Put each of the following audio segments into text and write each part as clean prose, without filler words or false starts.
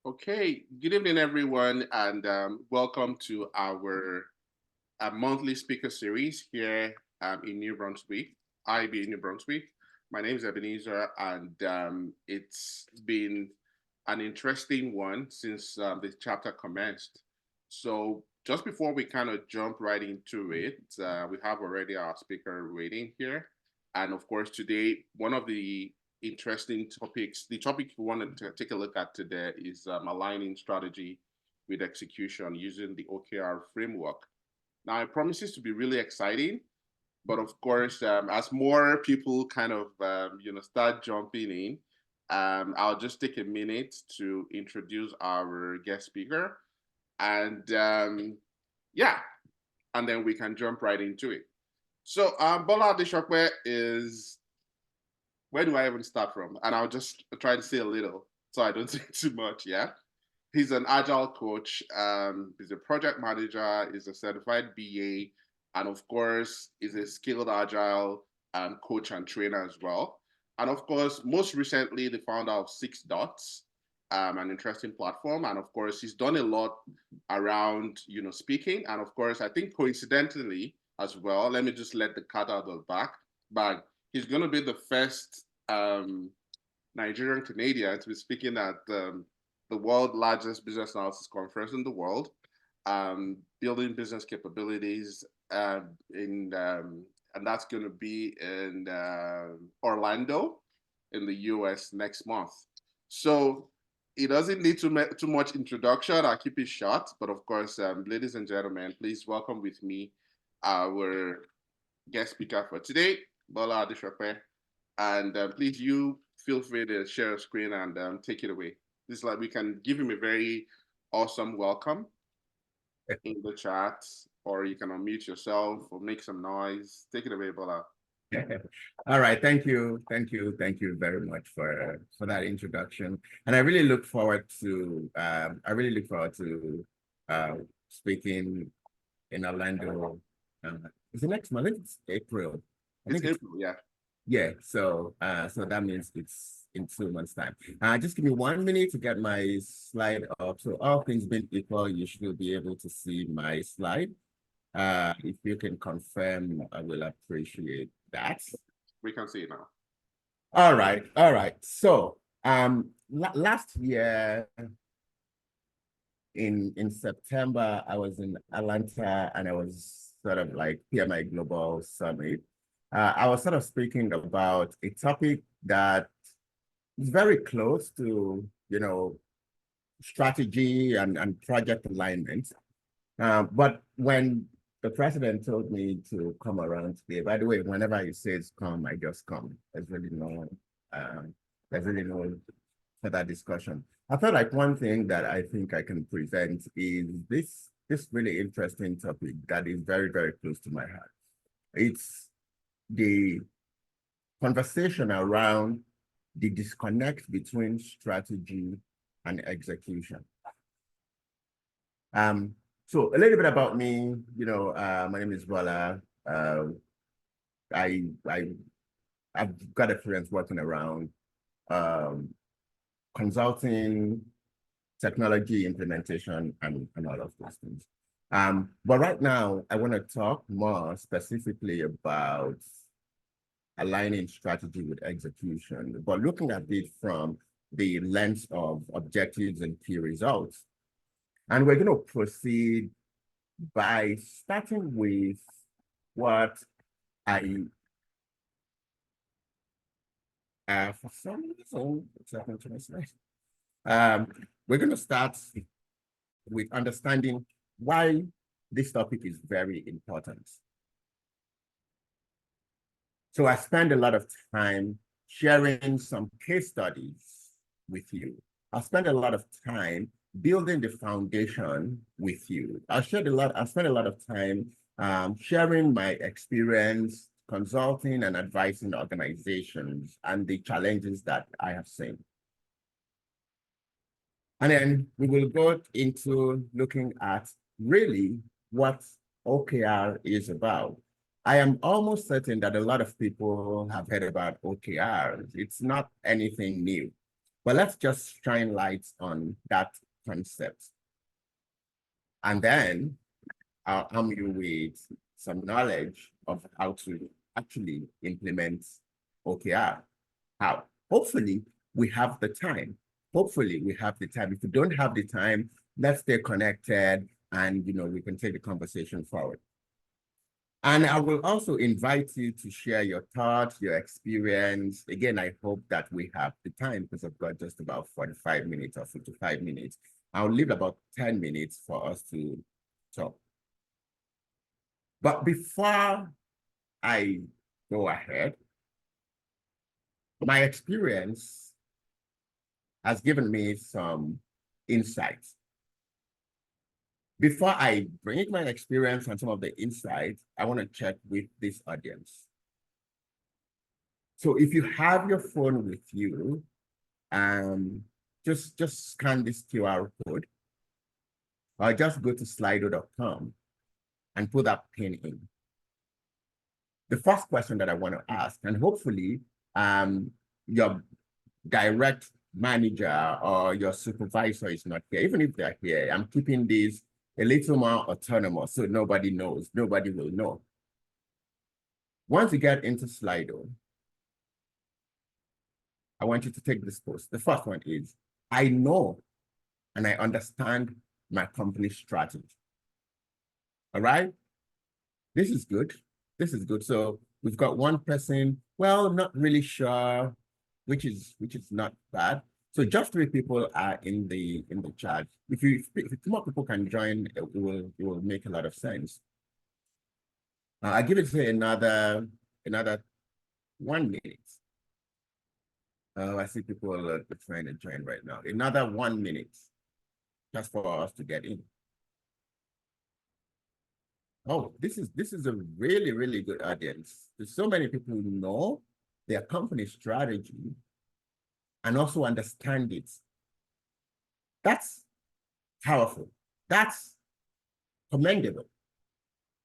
Okay, good evening, everyone, and welcome to our monthly speaker series here in New Brunswick, IB New Brunswick. My name is Ebenezer, and it's been an interesting one since the chapter commenced. So, just before we kind of jump right into it, we have already our speaker waiting here. And of course, today, one of the interesting topics, the topic we want to take a look at today is aligning strategy with execution using the OKR framework. Now, it promises to be really exciting, but of course, as more people kind of start jumping in, I'll just take a minute to introduce our guest speaker, and yeah, and then we can jump right into it. So, Bola Adesope is, where do I even start from? And I'll just try to say a little so I don't say too much. Yeah. He's an agile coach. He's a project manager. He's a certified BA, and of course, is a skilled agile coach and trainer as well. And of course, most recently, the founder of Six Dots, an interesting platform. And of course, he's done a lot around speaking. And of course, I think coincidentally as well. Let me just let the cat out of the bag. He's going to be the first Nigerian Canadian to be speaking at the world largest business analysis conference in the world, building business capabilities and that's going to be in Orlando in the US next month. So it doesn't need too much introduction. I'll keep it short. But of course, ladies and gentlemen, please welcome with me our guest speaker for today, Bola Adesope. And please, you feel free to share a screen and take it away. This is like we can give him a very awesome welcome in the chat, or you can unmute yourself or make some noise. Take it away, Bola. All right, thank you very much for that introduction, and I really look forward to speaking in Orlando. Is it next month? I think it's April. It's April, yeah. Yeah, so that means it's in 2 months' time. Just give me 1 minute to get my slide up. So all things being equal, you should be able to see my slide. If you can confirm, I will appreciate that. We can see it now. All right. So last year in September, I was in Atlanta and I was sort of like PMI Global Summit. I was sort of speaking about a topic that is very close to, strategy and project alignment. But when the president told me to come around today, by the way, whenever he says come, I just come. There's really no further discussion. I felt like one thing that I think I can present is this really interesting topic that is very, very close to my heart. It's the conversation around the disconnect between strategy and execution. So a little bit about me, my name is Bola. I've got experience working around consulting, technology implementation, and all of those things. But right now, I want to talk more specifically about aligning strategy with execution, but looking at it from the lens of objectives and key results. And we're going to proceed by starting with what for some reason, what's happening to my slide? We're going to start with understanding why this topic is very important. So I spend a lot of time sharing some case studies with you. I'll spend a lot of time building the foundation with you. I'll spend a lot of time sharing my experience consulting and advising organizations and the challenges that I have seen. And then we will go into looking at really what OKR is about. I am almost certain that a lot of people have heard about OKRs. It's not anything new. But let's just shine lights on that concept. And then I'll arm you with some knowledge of how to actually implement OKR. How? Hopefully, we have the time. Hopefully, we have the time. If we don't have the time, let's stay connected and we can take the conversation forward. And I will also invite you to share your thoughts, your experience. Again, I hope that we have the time because I've got just about 45 minutes or 55 minutes. I'll leave about 10 minutes for us to talk. But before I go ahead, my experience has given me some insights. Before I bring my experience and some of the insights, I want to check with this audience. So if you have your phone with you, just scan this QR code, or just go to slido.com and put that pin in. The first question that I want to ask, and hopefully your direct manager or your supervisor is not here. Even if they're here, I'm keeping this a little more autonomous so nobody knows, nobody will know. Once you get into Slido, I want you to take this post. The first one is, I know and I understand my company's strategy. All right? This is good. This is good. So we've got one person, well, not really sure, which is not bad. So just 3 people are in the chat. If more people can join, it will make a lot of sense. I give it another 1 minute. I see people are trying to join right now. Another 1 minute, just for us to get in. Oh, this is a really, really good audience. There's so many people who know their company strategy and also understand it. That's powerful. That's commendable.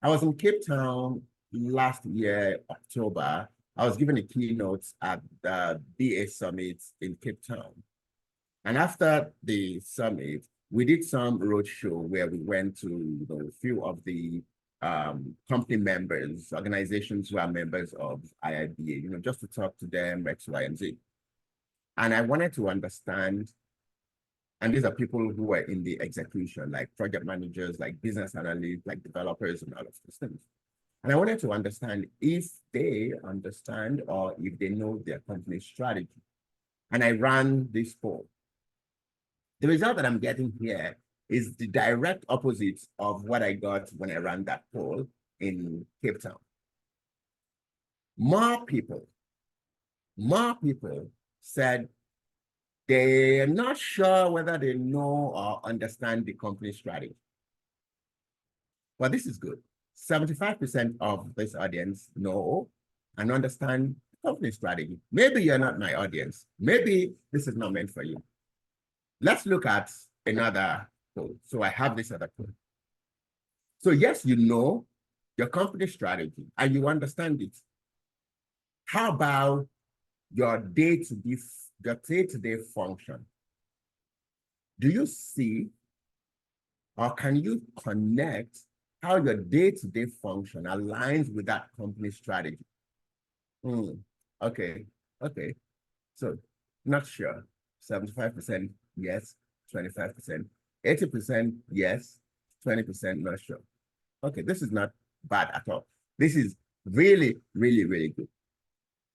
I was in Cape Town last year, October. I was given a keynote at the BA Summit in Cape Town. And after the summit, we did some roadshow where we went to a few of the company members, organizations who are members of IIBA, just to talk to them, X, Y, and Z. And I wanted to understand, and these are people who are in the execution, like project managers, like business analysts, like developers, and all of those things. And I wanted to understand if they understand or if they know their company strategy. And I ran this poll. The result that I'm getting here is the direct opposite of what I got when I ran that poll in Cape Town. More people said they're not sure whether they know or understand the company strategy. Well, this is good. 75% of this audience know and understand the company strategy. Maybe you're not my audience. Maybe this is not meant for you. Let's look at another poll. So I have this other poll. So yes, you know your company strategy and you understand it. How about your day-to-day function? Do you see or can you connect how your day-to-day function aligns with that company strategy? Okay. So not sure. 75% yes, 25%. 80% yes, 20% not sure. Okay, this is not bad at all. This is really, really, really good.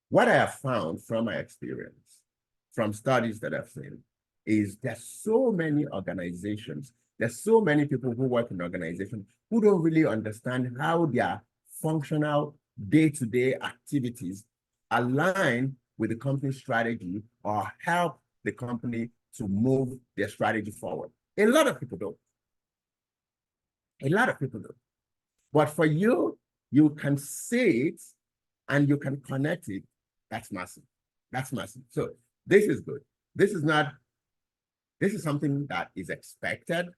What I have found from my experience, from studies that I've seen, is there's so many organizations, there's so many people who work in organizations who don't really understand how their functional day-to-day activities align with the company strategy or help the company to move their strategy forward. A lot of people don't. A lot of people don't. But for you, you can see it and you can connect it. That's massive. That's massive. So this is good. This is something that is expected,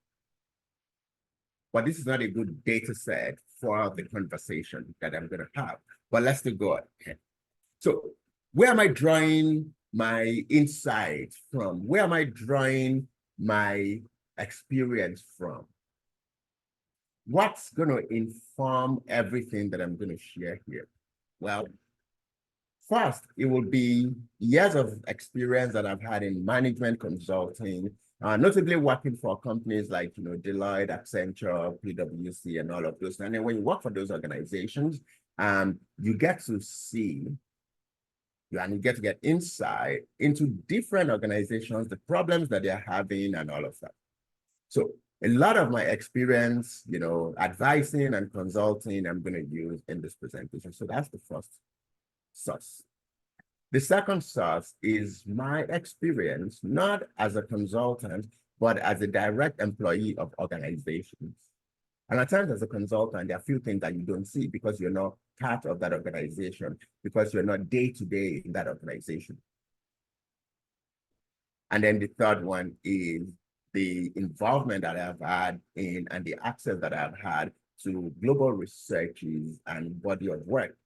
but this is not a good data set for the conversation that I'm going to have. But let's still go ahead. So where am I drawing my insight from? Where am I drawing my experience from? What's going to inform everything that I'm going to share here? Well, first, it will be years of experience that I've had in management consulting, notably working for companies like Deloitte, Accenture, PwC, and all of those. And then when you work for those organizations, you get to see and you get to get insight into different organizations, the problems that they're having, and all of that. So a lot of my experience, advising and consulting, I'm going to use in this presentation. So that's the first source. The second source is my experience, not as a consultant, but as a direct employee of organizations. And at times as a consultant, there are a few things that you don't see because you're not part of that organization, because you're not day-to-day in that organization. And then the third one is the involvement that I've had in and the access that I've had to global researches and body of work.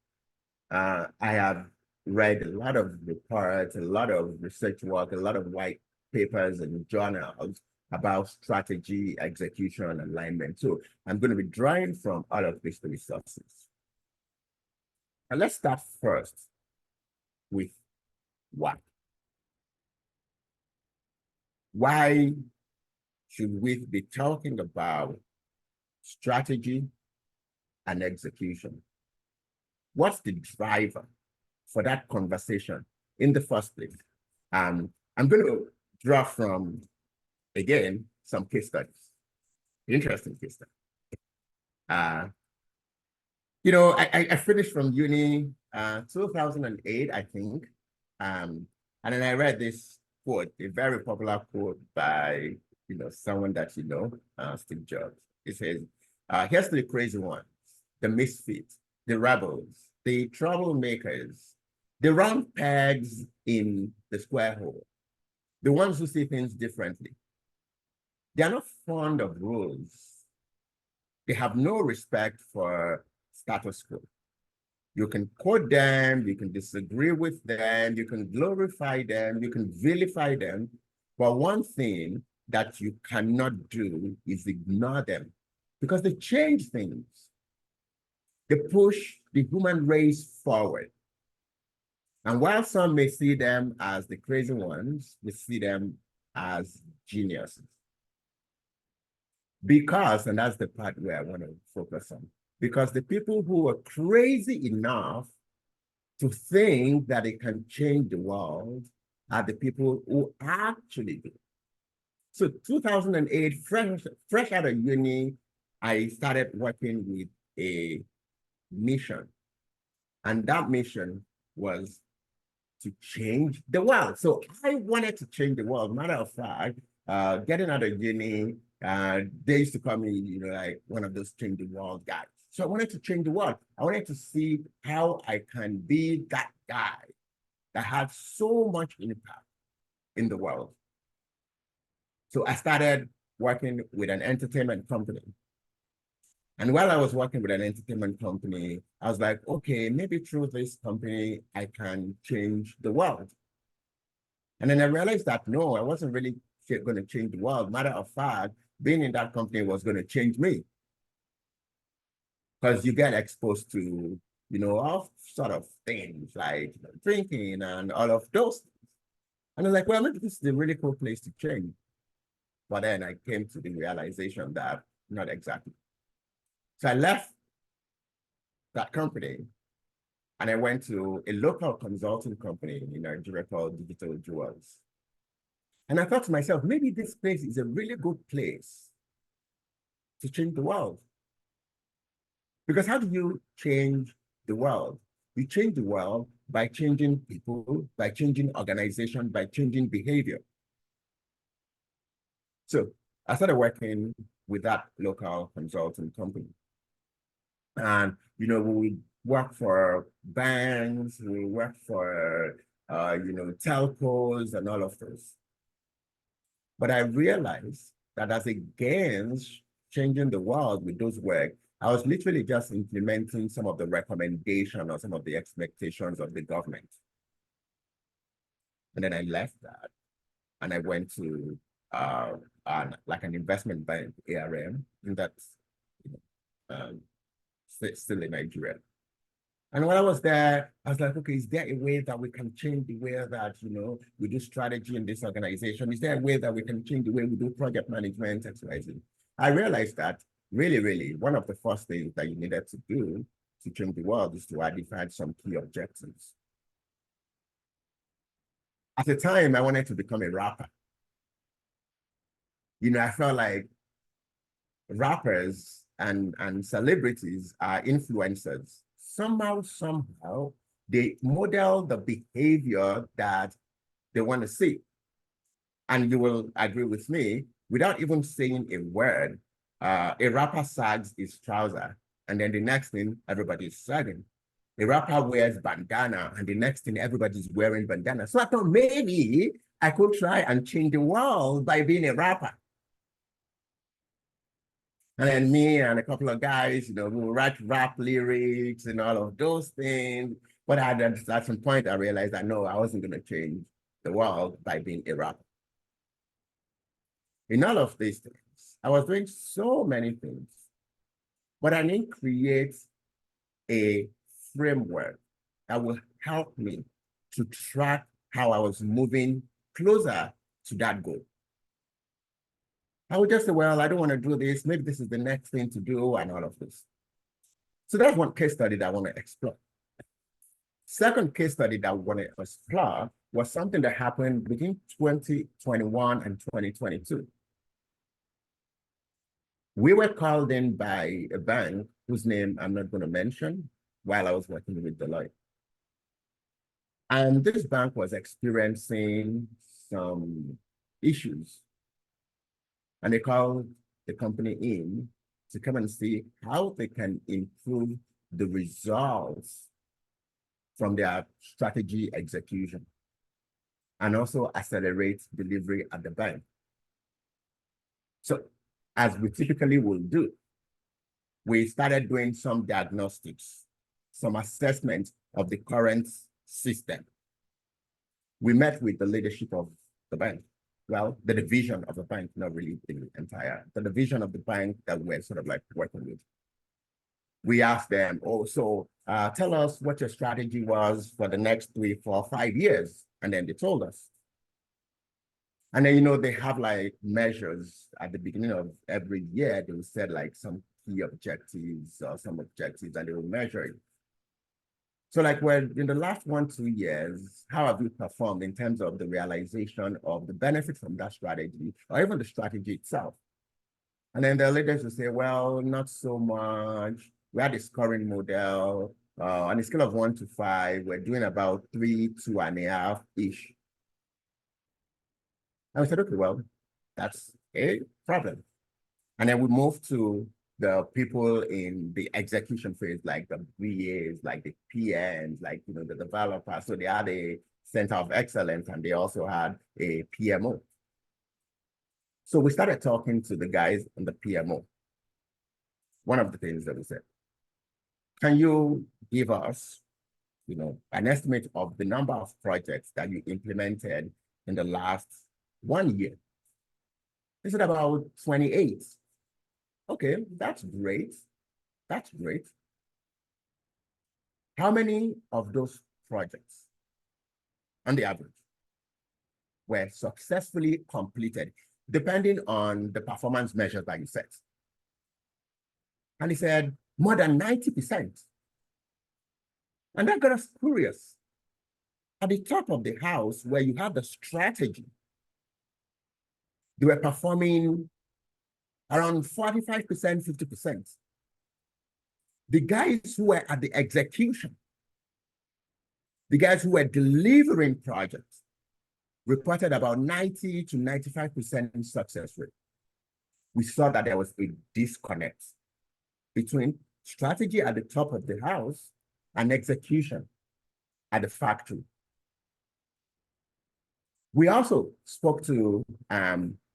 I have read a lot of reports, a lot of research work, a lot of white papers and journals about strategy, execution, and alignment. So I'm going to be drawing from all of these resources. And let's start first with what. Why should we be talking about strategy and execution? What's the driver for that conversation in the first place? I'm going to draw from, again, some case studies, interesting case studies. I finished from uni 2008, I think. And then I read this quote, a very popular quote by, someone that Steve Jobs. It says, here's the crazy ones, the misfits, the rebels, the troublemakers, the round pegs in the square hole, the ones who see things differently. They're not fond of rules. They have no respect for status quo. You can quote them, you can disagree with them, you can glorify them, you can vilify them, but one thing that you cannot do is ignore them because they change things. They push the human race forward. And while some may see them as the crazy ones, we see them as geniuses. Because, and that's the part where I want to focus on, because the people who are crazy enough to think that they can change the world are the people who actually do. So 2008, fresh out of uni, I started working with a mission. And that mission was to change the world. So I wanted to change the world. Matter of fact, getting out of uni, they used to call me, like one of those change the world guys. So I wanted to change the world. I wanted to see how I can be that guy that had so much impact in the world. So I started working with an entertainment company. And while I was working with an entertainment company, I was like, okay, maybe through this company, I can change the world. And then I realized that no, I wasn't really going to change the world. Matter of fact, being in that company was going to change me. Because you get exposed to, all sort of things like drinking and all of those things. And I was like, well, maybe this is a really cool place to change. But then I came to the realization that not exactly. So I left that company and I went to a local consulting company in Nigeria called Digital Jewels. And I thought to myself, maybe this place is a really good place to change the world. Because how do you change the world? You change the world by changing people, by changing organization, by changing behavior. So I started working with that local consulting company. And, we work for banks, we work for, telcos and all of those. But I realized that as against changing the world with those work, I was literally just implementing some of the recommendation or some of the expectations of the government. And then I left that and I went to like an investment bank, ARM, and that's you know, still in Nigeria. And when I was there, I was like, okay, is there a way that we can change the way that, we do strategy in this organization? Is there a way that we can change the way we do project management, XYZ? I realized that really, one of the first things that you needed to do to change the world is to identify some key objectives. At the time, I wanted to become a rapper. I felt like rappers and celebrities are influencers. Somehow, they model the behavior that they want to see. And you will agree with me, without even saying a word, a rapper sags his trouser, and then the next thing, everybody's sagging. A rapper wears bandana, and the next thing, everybody's wearing bandana. So I thought maybe I could try and change the world by being a rapper. And then me and a couple of guys, we would write rap lyrics and all of those things. But at some point, I realized that no, I wasn't going to change the world by being a rapper. In all of these things, I was doing so many things, but I didn't create a framework that will help me to track how I was moving closer to that goal. I would just say, well, I don't want to do this. Maybe this is the next thing to do and all of this. So that's one case study that I want to explore. Second case study that I want to explore was something that happened between 2021 and 2022. We were called in by a bank whose name I'm not going to mention while I was working with Deloitte. And this bank was experiencing some issues. And they called the company in to come and see how they can improve the results from their strategy execution and also accelerate delivery at the bank. So as we typically will do, we started doing some diagnostics, some assessment of the current system. We met with the leadership of the bank. Well, the division of the bank, not really the entire, the division of the bank that we're sort of like working with. We asked them, tell us what your strategy was for the next 3, 4, 5 years. And then they told us. And then, they have like measures at the beginning of every year. They will set like some key objectives or some objectives and they will measure it. So like, well, in the last 1, 2 years, how have you performed in terms of the realization of the benefit from that strategy or even the strategy itself? And then the leaders will say, well, not so much. We had a scoring model. On a scale of 1 to 5, we're doing about 3, 2.5-ish. And we said, okay, well, that's a problem. And then we moved to the people in the execution phase, like the VAs, like the PMs, like, the developers. So they had a center of excellence and they also had a PMO. So we started talking to the guys in the PMO. One of the things that we said, can you give us, an estimate of the number of projects that you implemented in the last 1 year? They said about 28. Okay, that's great. That's great. How many of those projects, on the average, were successfully completed, depending on the performance measures that you set? And he said, more than 90%. And that got us curious. At the top of the house, where you have the strategy, they were performing around 45%, 50%. The guys who were at the execution, the guys who were delivering projects, reported about 90 to 95% success rate. We saw that there was a disconnect between strategy at the top of the house and execution at the factory. We also spoke to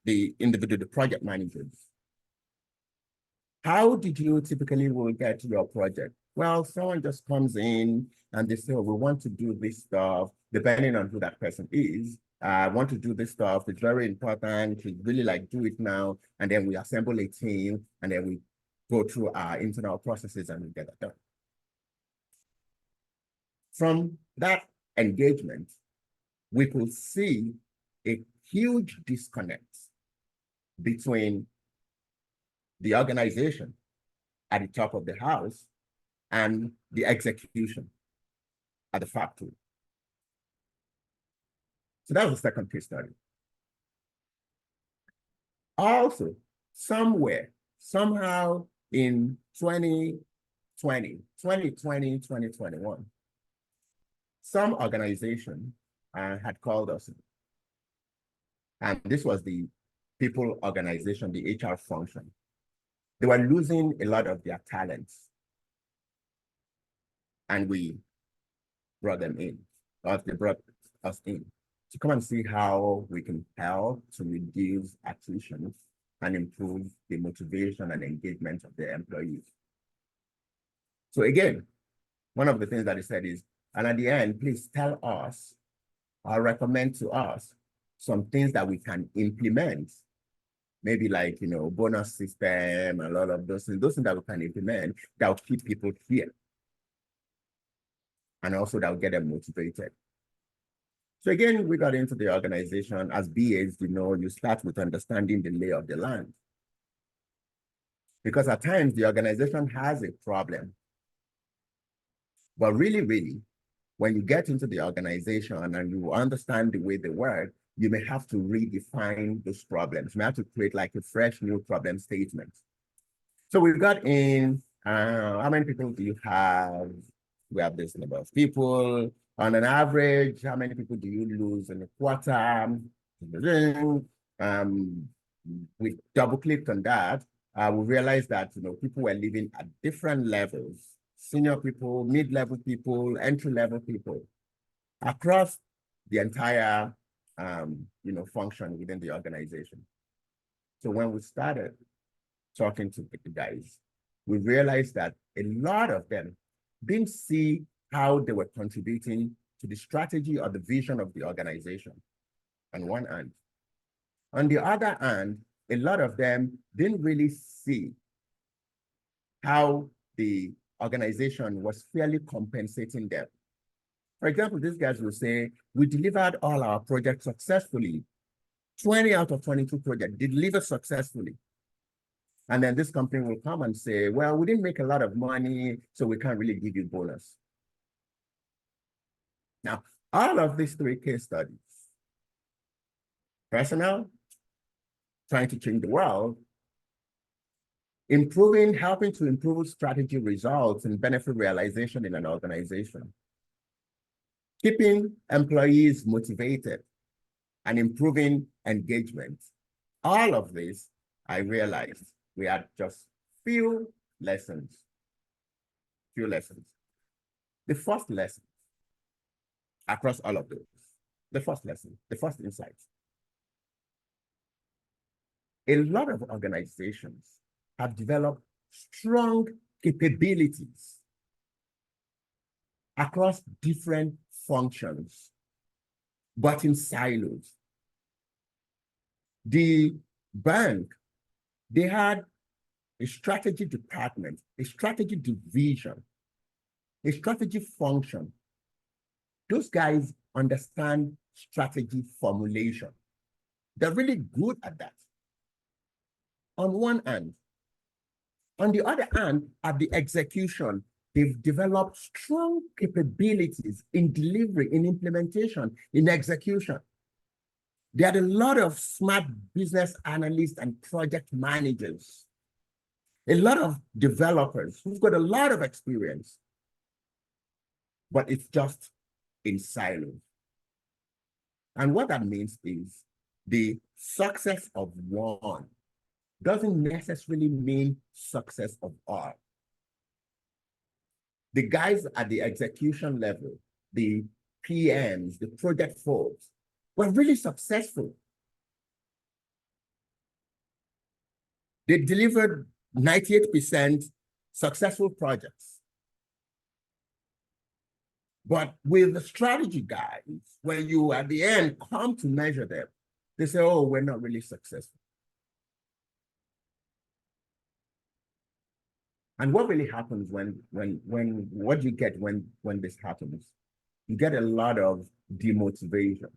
the project managers. How did you typically will get your project? Well, someone just comes in and they say, oh, we want to do this stuff, depending on who that person is. I want to do this stuff. It's very important. We really like do it now. And then we assemble a team and then we go through our internal processes and we get it done. From that engagement, we could see a huge disconnect between the organization at the top of the house and the execution at the factory. So that was the second case study. Also, somehow in 2021, some organization had called us. And this was the people organization, the HR function. They were losing a lot of their talents. And we brought them in, or they brought us in to come and see how we can help to reduce attrition and improve the motivation and engagement of their employees. So again, one of the things that he said is, and at the end, please tell us or recommend to us some things that we can implement, maybe like, bonus system, a lot of those things that we can implement that will keep people here. And also that will get them motivated. So again, we got into the organization. As BAs, you start with understanding the lay of the land. Because at times the organization has a problem. But really, when you get into the organization and you understand the way they work, you may have to redefine those problems. You may have to create like a fresh new problem statement. So we've got in, how many people do you have? We have this number of people. On an average, how many people do you lose in a quarter? We double-clicked on that. We realized that people were living at different levels. Senior people, mid-level people, entry-level people, across the entire function within the organization. So when we started talking to the guys, we realized that a lot of them didn't see how they were contributing to the strategy or the vision of the organization on one hand. On the other hand, a lot of them didn't really see how the organization was fairly compensating them. For example, these guys will say, we delivered all our projects successfully. 20 out of 22 projects delivered successfully. And then this company will come and say, well, we didn't make a lot of money, so we can't really give you bonus. Now, all of these three case studies, personnel, trying to change the world, helping to improve strategy results and benefit realization in an organization, keeping employees motivated and improving engagement. All of this, I realized we had just few lessons. The first lesson across all of those, the first insight. A lot of organizations have developed strong capabilities across different functions, but in silos. The bank, they had a strategy department, a strategy division, a strategy function. Those guys understand strategy formulation. They're really good at that. On one hand. On the other hand, at the execution, they've developed strong capabilities in delivery, in implementation, in execution. There are a lot of smart business analysts and project managers, a lot of developers who've got a lot of experience, but it's just in silos. And what that means is the success of one doesn't necessarily mean success of all. The guys at the execution level, the PMs, the project folks, were really successful. They delivered 98% successful projects. But with the strategy guys, when you at the end come to measure them, they say, oh, we're not really successful. And what really happens what do you get when this happens? You get a lot of demotivation.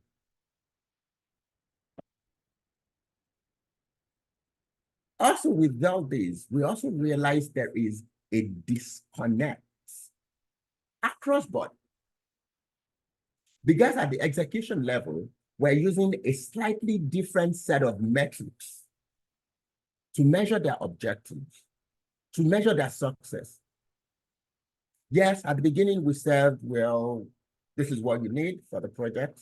Also, with all this, we also realize there is a disconnect across board. The guys at the execution level were using a slightly different set of metrics to measure their objectives, to measure their success. Yes, at the beginning we said, well, this is what you need for the project.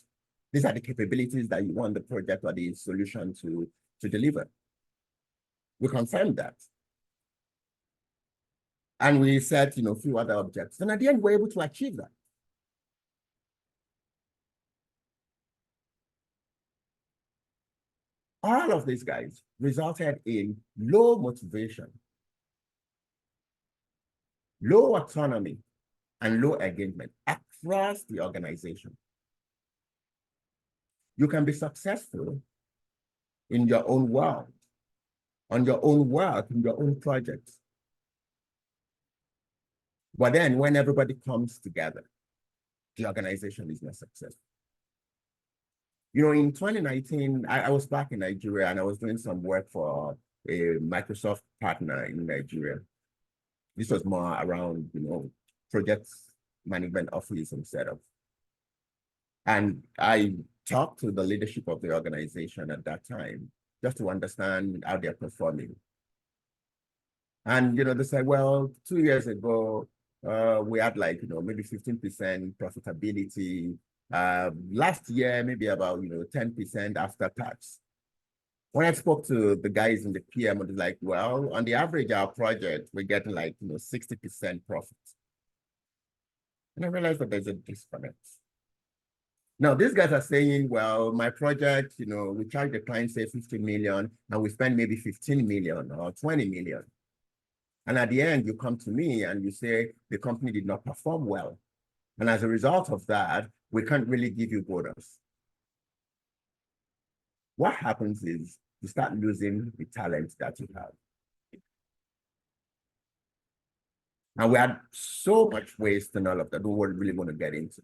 These are the capabilities that you want the project or the solution to deliver. We confirmed that. And we set, a few other objectives. And at the end, we're able to achieve that. All of these guys resulted in low motivation, low autonomy, and low engagement across the organization. You can be successful in your own world, on your own work, in your own projects. But then when everybody comes together, the organization is not successful. In 2019, I was back in Nigeria and I was doing some work for a Microsoft partner in Nigeria. This was more around, project management office and setup. And I talked to the leadership of the organization at that time just to understand how they're performing. And, they said, well, 2 years ago, we had maybe 15% profitability. Last year, maybe about 10% after tax. When I spoke to the guys in the PM, it was like, well, on the average, our project, we're getting 60% profit. And I realized that there's a disconnect. Now, these guys are saying, well, my project, we charge the client, say 50 million, and we spend maybe 15 million or 20 million. And at the end, you come to me and you say the company did not perform well. And as a result of that, we can't really give you bonus. What happens is you start losing the talent that you have. And we had so much waste and all of that we wouldn't really want to get into.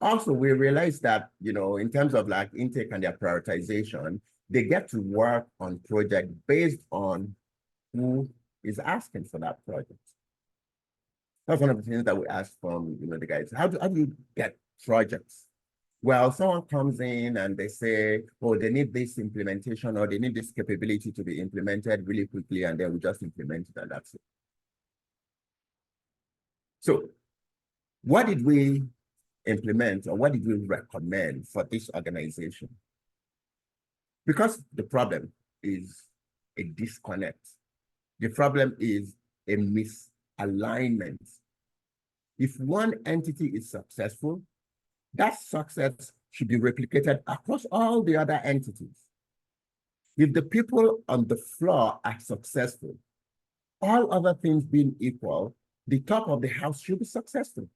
Also, we realized that, in terms of intake and their prioritization, they get to work on project based on who is asking for that project. That's one of the things that we asked from, the guys. How do you get projects? Well, someone comes in and they say, oh, they need this implementation or they need this capability to be implemented really quickly, and then we just implement it and that's it. So what did we implement or what did we recommend for this organization? Because the problem is a disconnect. The problem is a misalignment. If one entity is successful, that success should be replicated across all the other entities. If the people on the floor are successful, all other things being equal, the top of the house should be successful.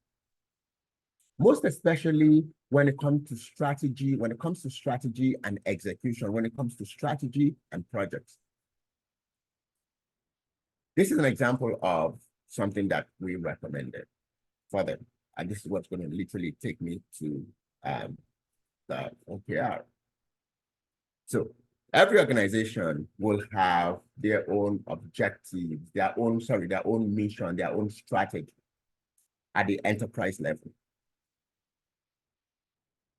Most especially when it comes to strategy, and execution, when it comes to strategy and projects. This is an example of something that we recommended for them. And this is what's going to literally take me to the OKR. So every organization will have their own objectives, their own mission, their own strategy at the enterprise level.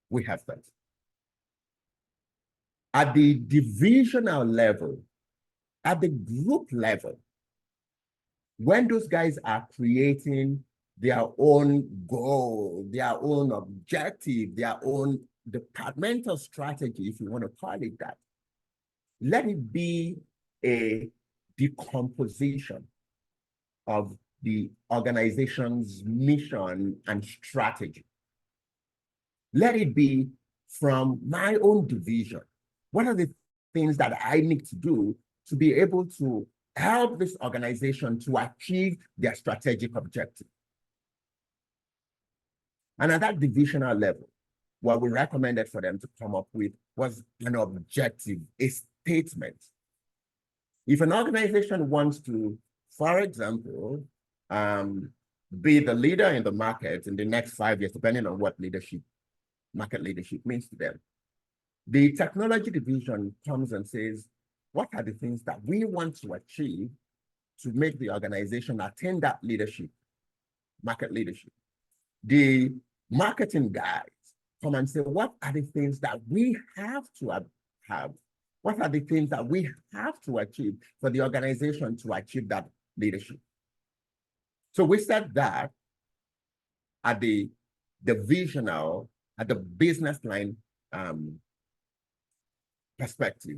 We have that. At the divisional level, at the group level, when those guys are creating their own goal, their own objective, their own departmental strategy, if you want to call it that, let it be a decomposition of the organization's mission and strategy. Let it be from my own division. What are the things that I need to do to be able to help this organization to achieve their strategic objective? And at that divisional level, what we recommended for them to come up with was an objective, a statement. If an organization wants to, for example, be the leader in the market in the next 5 years, depending on what market leadership means to them, the technology division comes and says, what are the things that we want to achieve to make the organization attain that leadership, market leadership? The marketing guys come and say, what are the things that we have to have? What are the things that we have to achieve for the organization to achieve that leadership? So we set that at the divisional, at the business line perspective.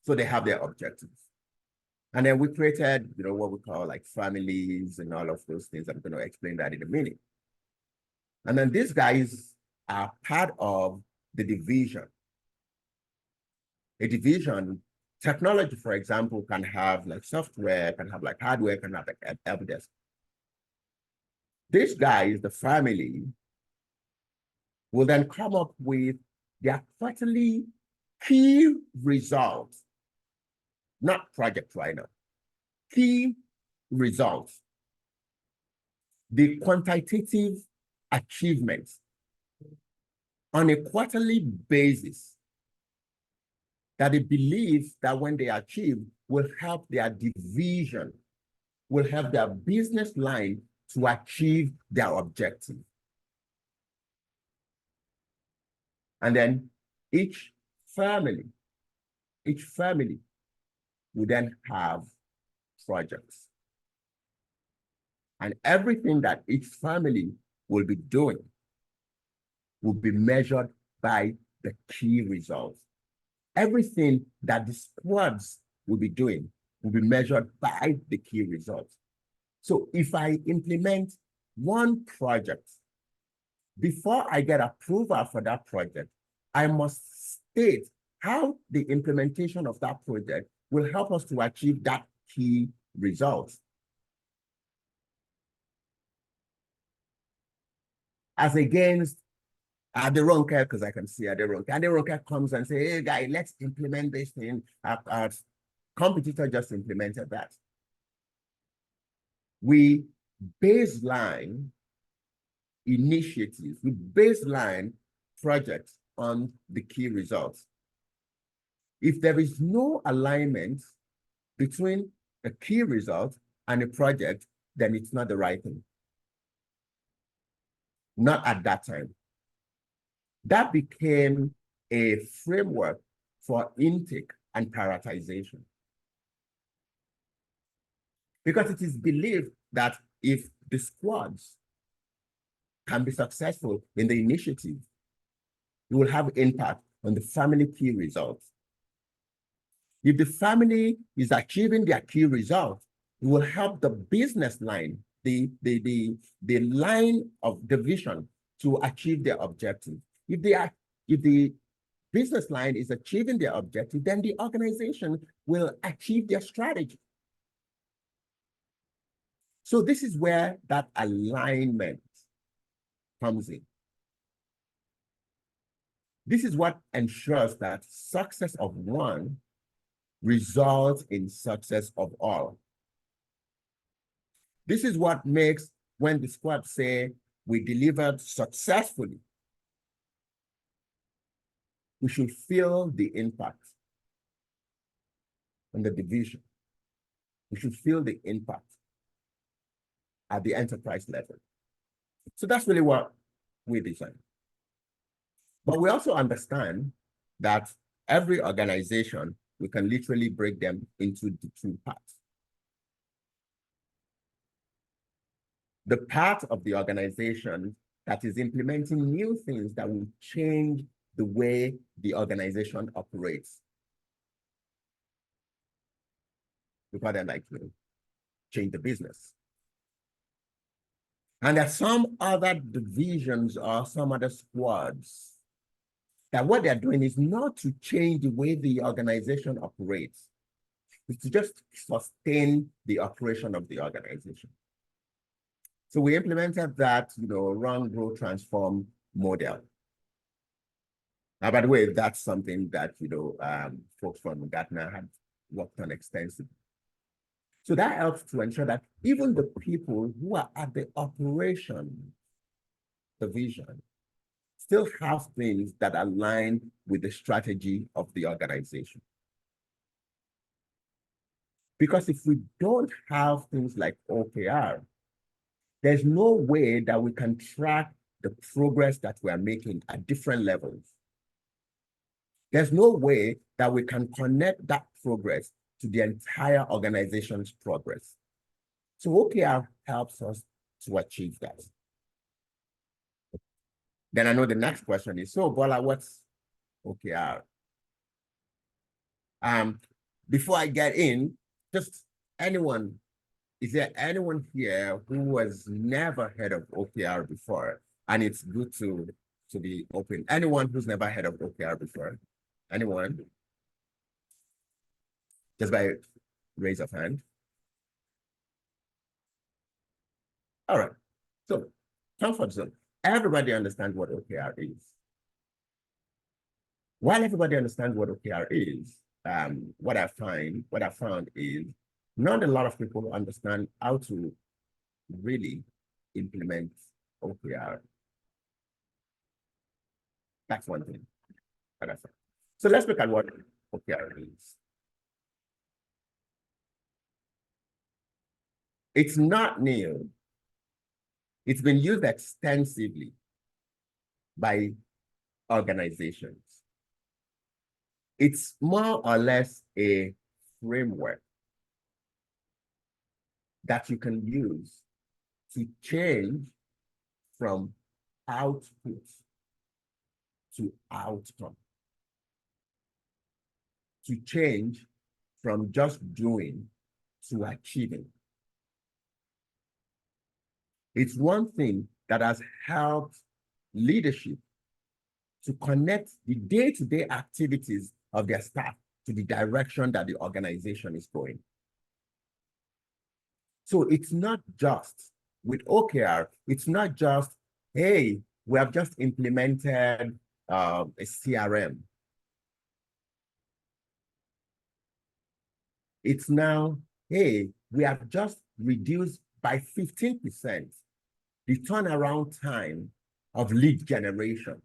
So they have their objectives. And then we created, what we call like families and all of those things. I'm going to explain that in a minute. And then these guys are part of the division. A division, technology, for example, can have like software, can have like hardware, can have like help desk. These guys, the family, will then come up with their quarterly key results, not project right now, key results, the quantitative achievements on a quarterly basis that they believe that when they achieve will help their division, will help their business line to achieve their objective. And then each family will then have projects. And everything that each family will be doing will be measured by the key results. Everything that the squads will be doing will be measured by the key results. So if I implement one project, before I get approval for that project, I must state how the implementation of that project will help us to achieve that key result. As against Aderonke, because I can see Aderonke. Aderonke comes and say, hey, guy, let's implement this thing. Our competitor just implemented that. We baseline initiatives, we baseline projects on the key results. If there is no alignment between a key result and a project, then it's not the right thing. Not at that time. That became a framework for intake and prioritization. Because it is believed that if the squads can be successful in the initiative, it will have impact on the family key results. If the family is achieving their key results, it will help the business line, the line of division to achieve their objective. If the business line is achieving their objective, then the organization will achieve their strategy. So this is where that alignment comes in. This is what ensures that success of one results in success of all. This is what makes when the squad say we delivered successfully, we should feel the impact on the division. We should feel the impact at the enterprise level. So that's really what we design. But we also understand that every organization, we can literally break them into the two parts. The part of the organization that is implementing new things that will change the way the organization operates. Because they like to change the business. And there's some other divisions or some other squads that what they're doing is not to change the way the organization operates. It's to just sustain the operation of the organization. So we implemented that, run, grow, transform model. Now, by the way, that's something that, folks from Gartner had worked on extensively. So that helps to ensure that even the people who are at the operation, the vision, still have things that align with the strategy of the organization. Because if we don't have things like OKR, there's no way that we can track the progress that we are making at different levels. There's no way that we can connect that progress to the entire organization's progress. So OKR helps us to achieve that. Then I know the next question is, so Bola, what's OKR? Before I get in, just anyone, is there anyone here who has never heard of OKR before? And it's good to be open. Anyone who's never heard of OKR before? Anyone? Just by raise of hand. All right. So comfort zone. Everybody understands what OKR is. While everybody understands what OKR is, what I found is not a lot of people understand how to really implement OKR. That's one thing that I found. So let's look at what OKR is. It's not new. It's been used extensively by organizations. It's more or less a framework that you can use to change from output to outcome, to change from just doing to achieving. It's one thing that has helped leadership to connect the day-to-day activities of their staff to the direction that the organization is going. So it's not just, with OKR, it's not just, hey, we have just implemented a CRM. It's now, hey, we have just reduced by 15% the turnaround time of lead generation,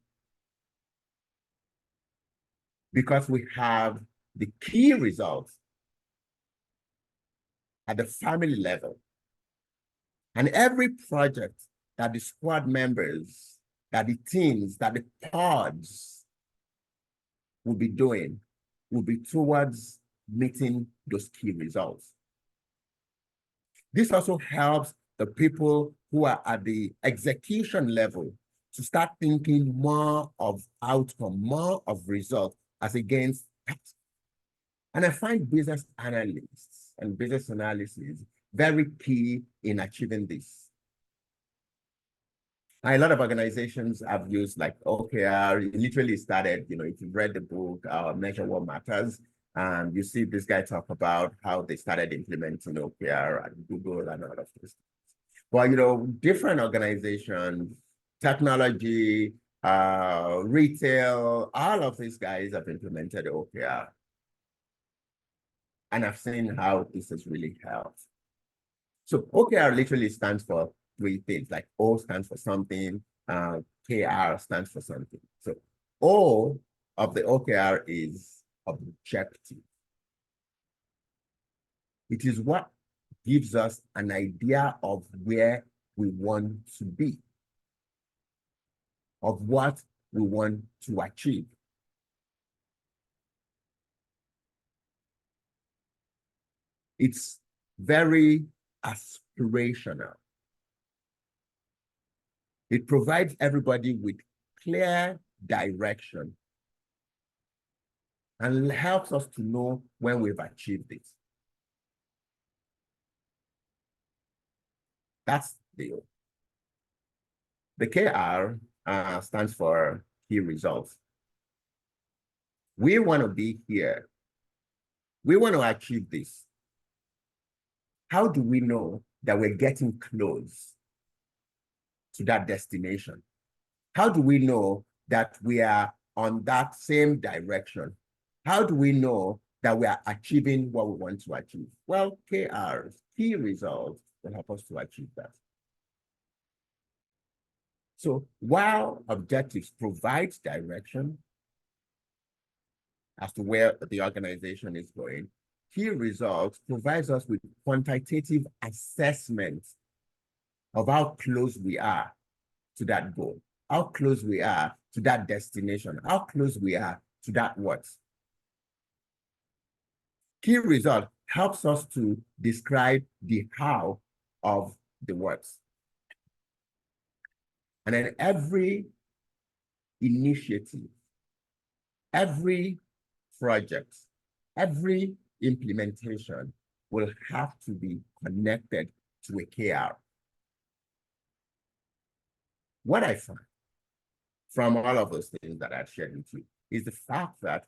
because we have the key results at the family level. And every project that the squad members, that the teams, that the pods will be doing will be towards meeting those key results. This also helps the people who are at the execution level to start thinking more of outcome, more of results as against task. And I find business analysts and business analysis very key in achieving this. A lot of organizations have used like OKR. It literally started, if you've read the book, Measure What Matters, and you see this guy talk about how they started implementing OKR at Google and all of this. But, different organizations, technology, retail, all of these guys have implemented OKR. And I've seen how this has really helped. So OKR literally stands for three things, like O stands for something, KR stands for something. So O of the OKR is objective. It is what gives us an idea of where we want to be, of what we want to achieve. It's very aspirational. It provides everybody with clear direction and helps us to know when we've achieved it. That's the O. The KR stands for key results. We want to be here. We want to achieve this. How do we know that we're getting close? to that destination? How do we know that we are on that same direction? How do we know that we are achieving what we want to achieve? Well, KRs, key results, will help us to achieve that. So while objectives provide direction as to where the organization is going, key results provides us with quantitative assessment of how close we are to that goal, how close we are to that destination, how close we are to that what. Key result helps us to describe the how of the words. And then every initiative, every project, every implementation will have to be connected to a KR. What I find from all of those things that I've shared with you is the fact that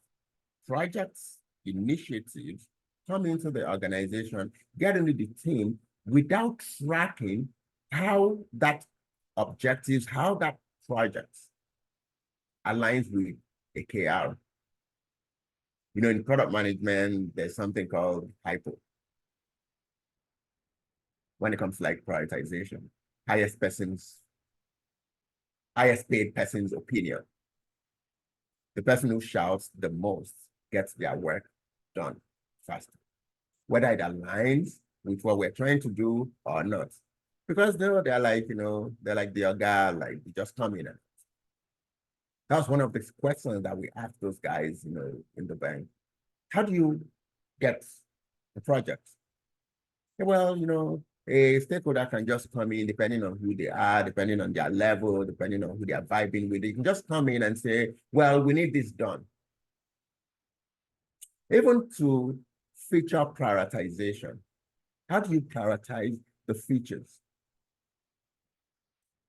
projects, initiatives come into the organization, get into the team without tracking how that objectives, how that project aligns with a KR. You know, in product management, there's something called hypo. When it comes to like prioritization, highest paid person's opinion. The person who shouts the most gets their work done faster, whether it aligns with what we're trying to do or not. Because they're like, they're like the guy, like they just come in. And that's one of the questions that we ask those guys, in the bank. How do you get the project? Well, a stakeholder can just come in depending on who they are, depending on their level, depending on who they are vibing with. They can just come in and say, well, we need this done. Even to feature prioritization, how do you prioritize the features?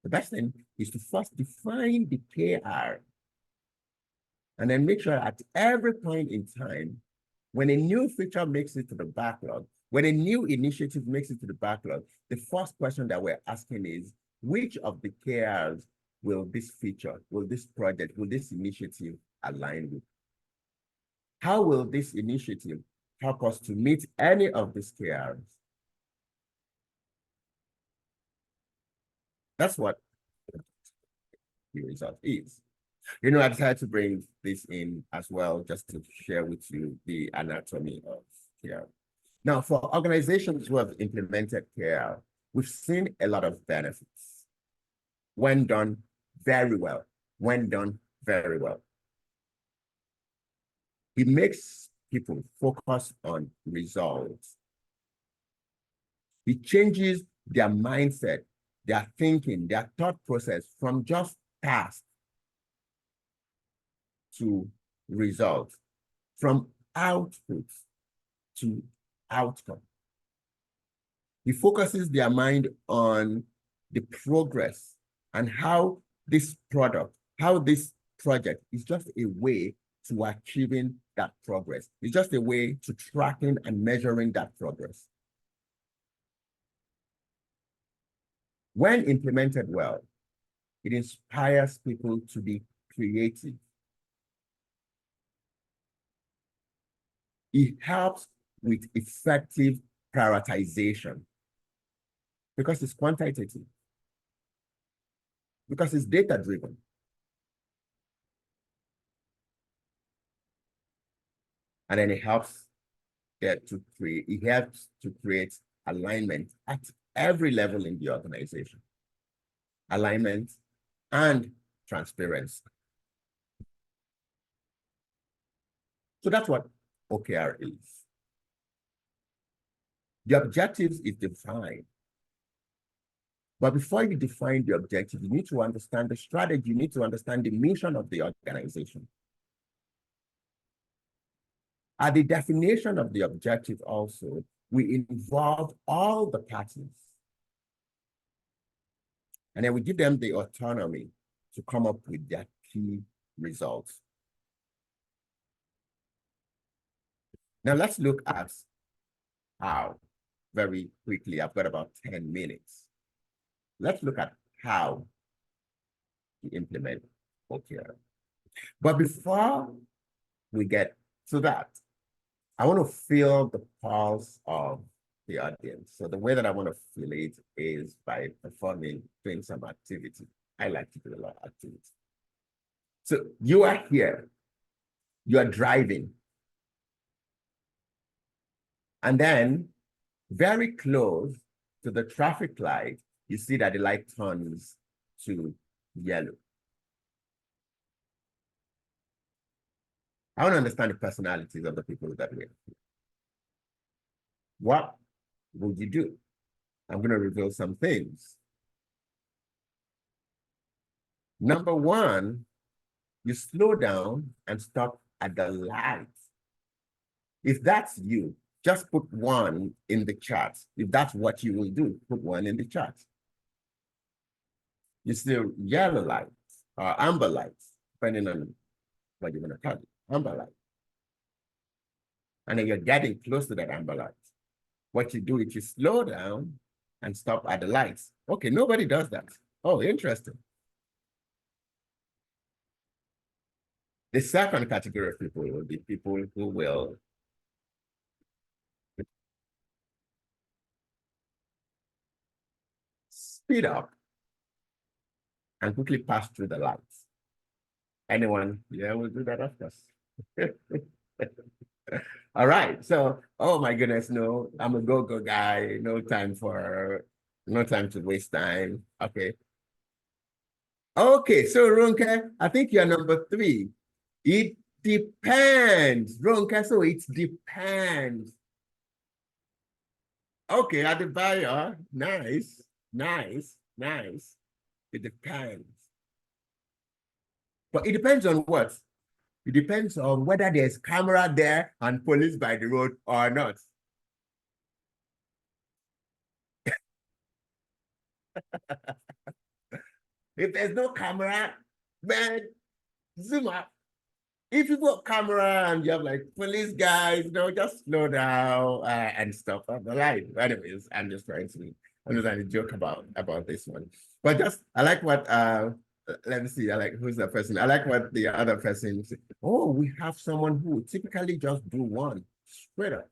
The best thing is to first define the KR and then make sure at every point in time, when a new feature makes it to the backlog, when a new initiative makes it to the backlog, the first question that we're asking is, which of the KRs will this feature, will this project, will this initiative align with? How will this initiative help us to meet any of these KRs? That's what the result is. I decided to bring this in as well, just to share with you the anatomy of KR. Now, for organizations who have implemented KR, we've seen a lot of benefits when done very well, when done very well. It makes people focus on results. It changes their mindset, their thinking, their thought process from just task to results, from output to outcome. It focuses their mind on the progress and how this product, how this project is just a way to achieving that progress. It's just a way to tracking and measuring that progress. When implemented well, it inspires people to be creative. It helps with effective prioritization because it's quantitative, because it's data-driven. And then it helps to create alignment at every level in the organization. Alignment and transparency. So that's what OKR is. The objectives is defined. But before you define the objective, you need to understand the strategy. You need to understand the mission of the organization. At the definition of the objective also, we involve all the parties. And then we give them the autonomy to come up with their key results. Now let's look at how, very quickly, I've got about 10 minutes. Let's look at how to implement OKR. But before we get to that, I want to feel the pulse of the audience. So the way that I want to feel it is by doing some activity. I like to do a lot of activity. So you are here, you are driving. And then very close to the traffic light, you see that the light turns to yellow. I want to understand the personalities of the people that we are. What would you do? I'm going to reveal some things. Number one, you slow down and stop at the light. If that's you, just put one in the chat. If that's what you will do, put one in the chat. You see yellow lights or amber lights, depending on what you're going to call it, amber light. And then you're getting close to that amber light. What you do is you slow down and stop at the lights. Okay, nobody does that. Oh, interesting. The second category of people will be people who will speed up and quickly pass through the lights. Anyone? Yeah, we'll do that, of course. All right. So, oh my goodness, no, I'm a go-go guy. No time to waste time. Okay. Okay, so Ronke, I think you're number 3. It depends. Ronke, so it depends. Okay, Adebayo, nice, nice, nice. It depends. But it depends on what? It depends on whether there's camera there and police by the road or not. If there's no camera, man, zoom up. If you got camera and you have like police guys, just slow down and stuff on the line. Anyways, I'm just trying to joke about this one. But I like what let me see, I like who's the person. I like what the other person said. Oh, we have someone who typically just do one straight up.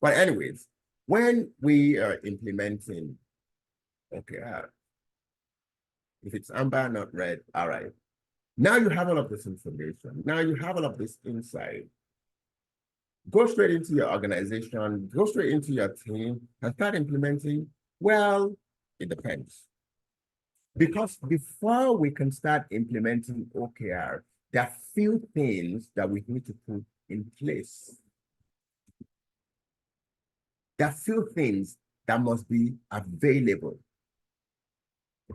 But anyways, when we are implementing OKR, if it's amber, not red, all right. Now you have all of this information. Now you have all of this insight. Go straight into your organization, go straight into your team and start implementing. Well, it depends. Because before we can start implementing OKR, there are few things that we need to put in place. There are few things that must be available.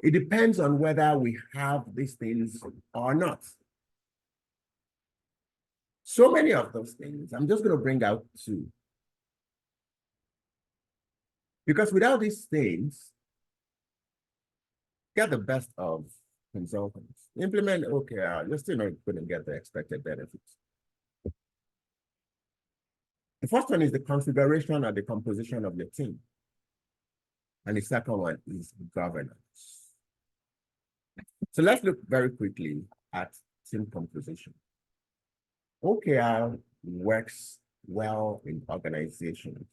It depends on whether we have these things or not. So many of those things, I'm just going to bring out 2. Because without these things, get the best of consultants. Implement OKR, you're still not going to get the expected benefits. The first one is the configuration and the composition of your team. And the second one is governance. So let's look very quickly at team composition. OKR works well in organizations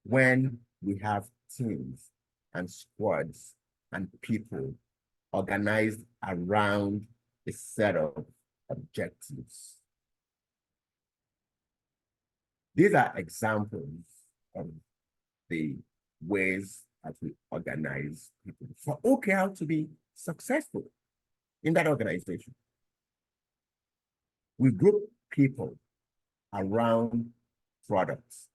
when we have teams and squads and people organized around a set of objectives. These are examples of the ways that we organize people for OKR to be successful in that organization. We group people around products.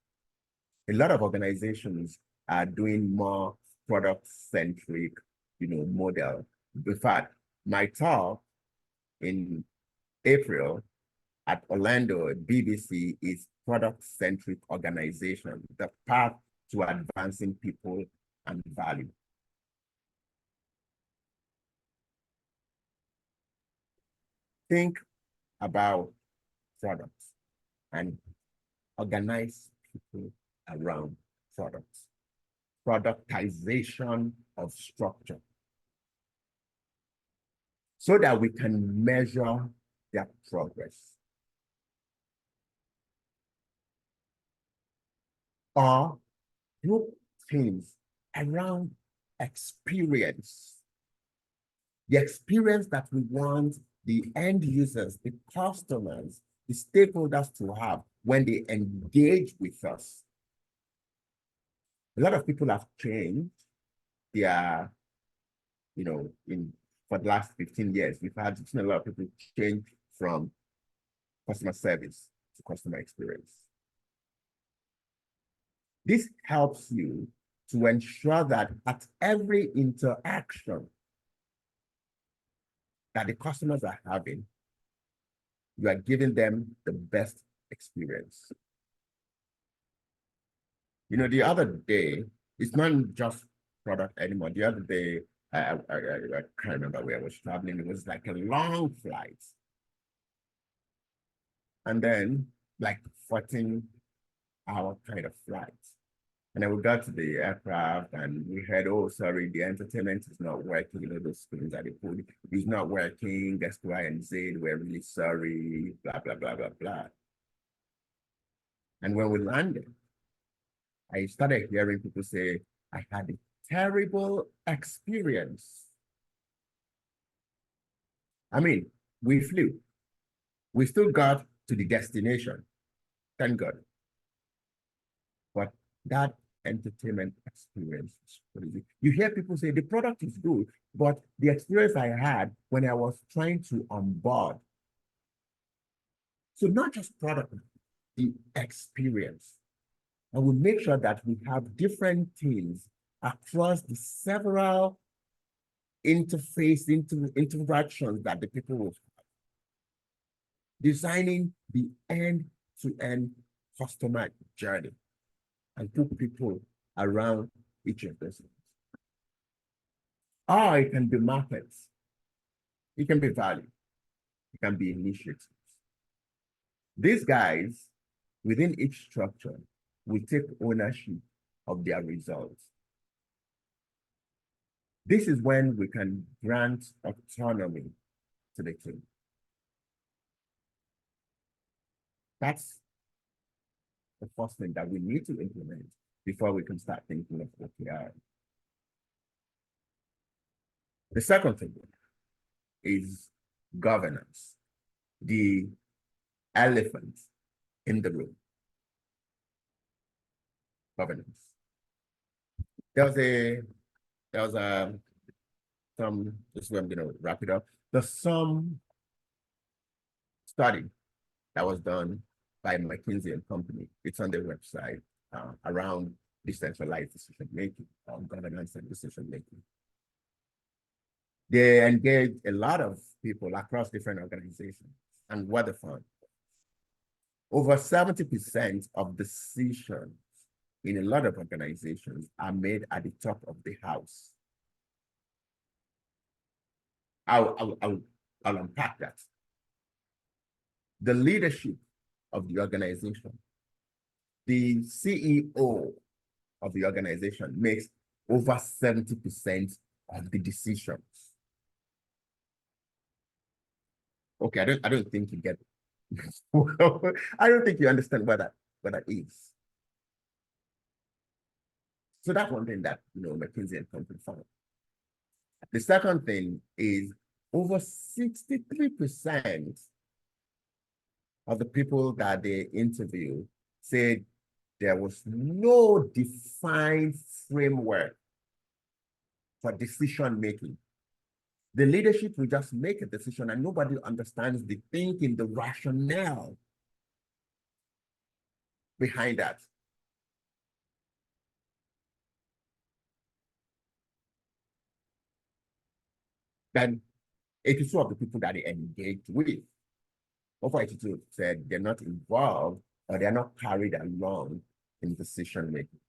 A lot of organizations are doing more product-centric, model. In fact, my talk in April at Orlando at BBC is product-centric organization, the path to advancing people and value. Think about products and organize people around products. Productization of structure. so that we can measure their progress. Or group things around experience. The experience that we want the end users, the customers, the stakeholders to have when they engage with us. A lot of people have changed their, for the last 15 years, we've seen a lot of people change from customer service to customer experience. This helps you to ensure that at every interaction that the customers are having, you are giving them the best experience. The other day, it's not just product anymore. The other day, I can't remember where I was traveling. It was like a long flight. And then like 14-hour kind of flight. And then we got to the aircraft and we heard, oh, sorry, the entertainment is not working. Those screens that they put, it's not working. Guess Y and Z, we're really sorry, blah, blah, blah, blah, blah. And when we landed, I started hearing people say, I had a terrible experience. I mean, we flew. We still got to the destination. Thank God. But that entertainment experience is crazy. You hear people say the product is good, but the experience I had when I was trying to onboard. So not just product, the experience. And we make sure that we have different teams across the several interactions that the people will have. Designing the end-to-end customer journey and put people around each of those things. Or it can be markets. It can be value. It can be initiatives. These guys, within each structure, will take ownership of their results. This is when we can grant autonomy to the team. That's the first thing that we need to implement before we can start thinking of OKR. The second thing is governance, the elephant in the room. Governance. There was this is where I'm going to wrap it up. There's some study that was done by McKinsey and Company. It's on their website around decentralized decision making, governance and decision making. They engaged a lot of people across different organizations, and what they found, over 70% of decisions in a lot of organizations are made at the top of the house. I'll unpack that. The leadership of the organization, the CEO of the organization makes over 70% of the decisions. Okay, I don't think you get it. I don't think you understand what that is. So that's one thing that McKinsey and Company found. The second thing is over 63% of the people that they interviewed said there was no defined framework for decision making. The leadership will just make a decision and nobody understands the thinking, the rationale behind that. Then 82 of the people that they engaged with, over 82 said they're not involved or they're not carried along in decision making.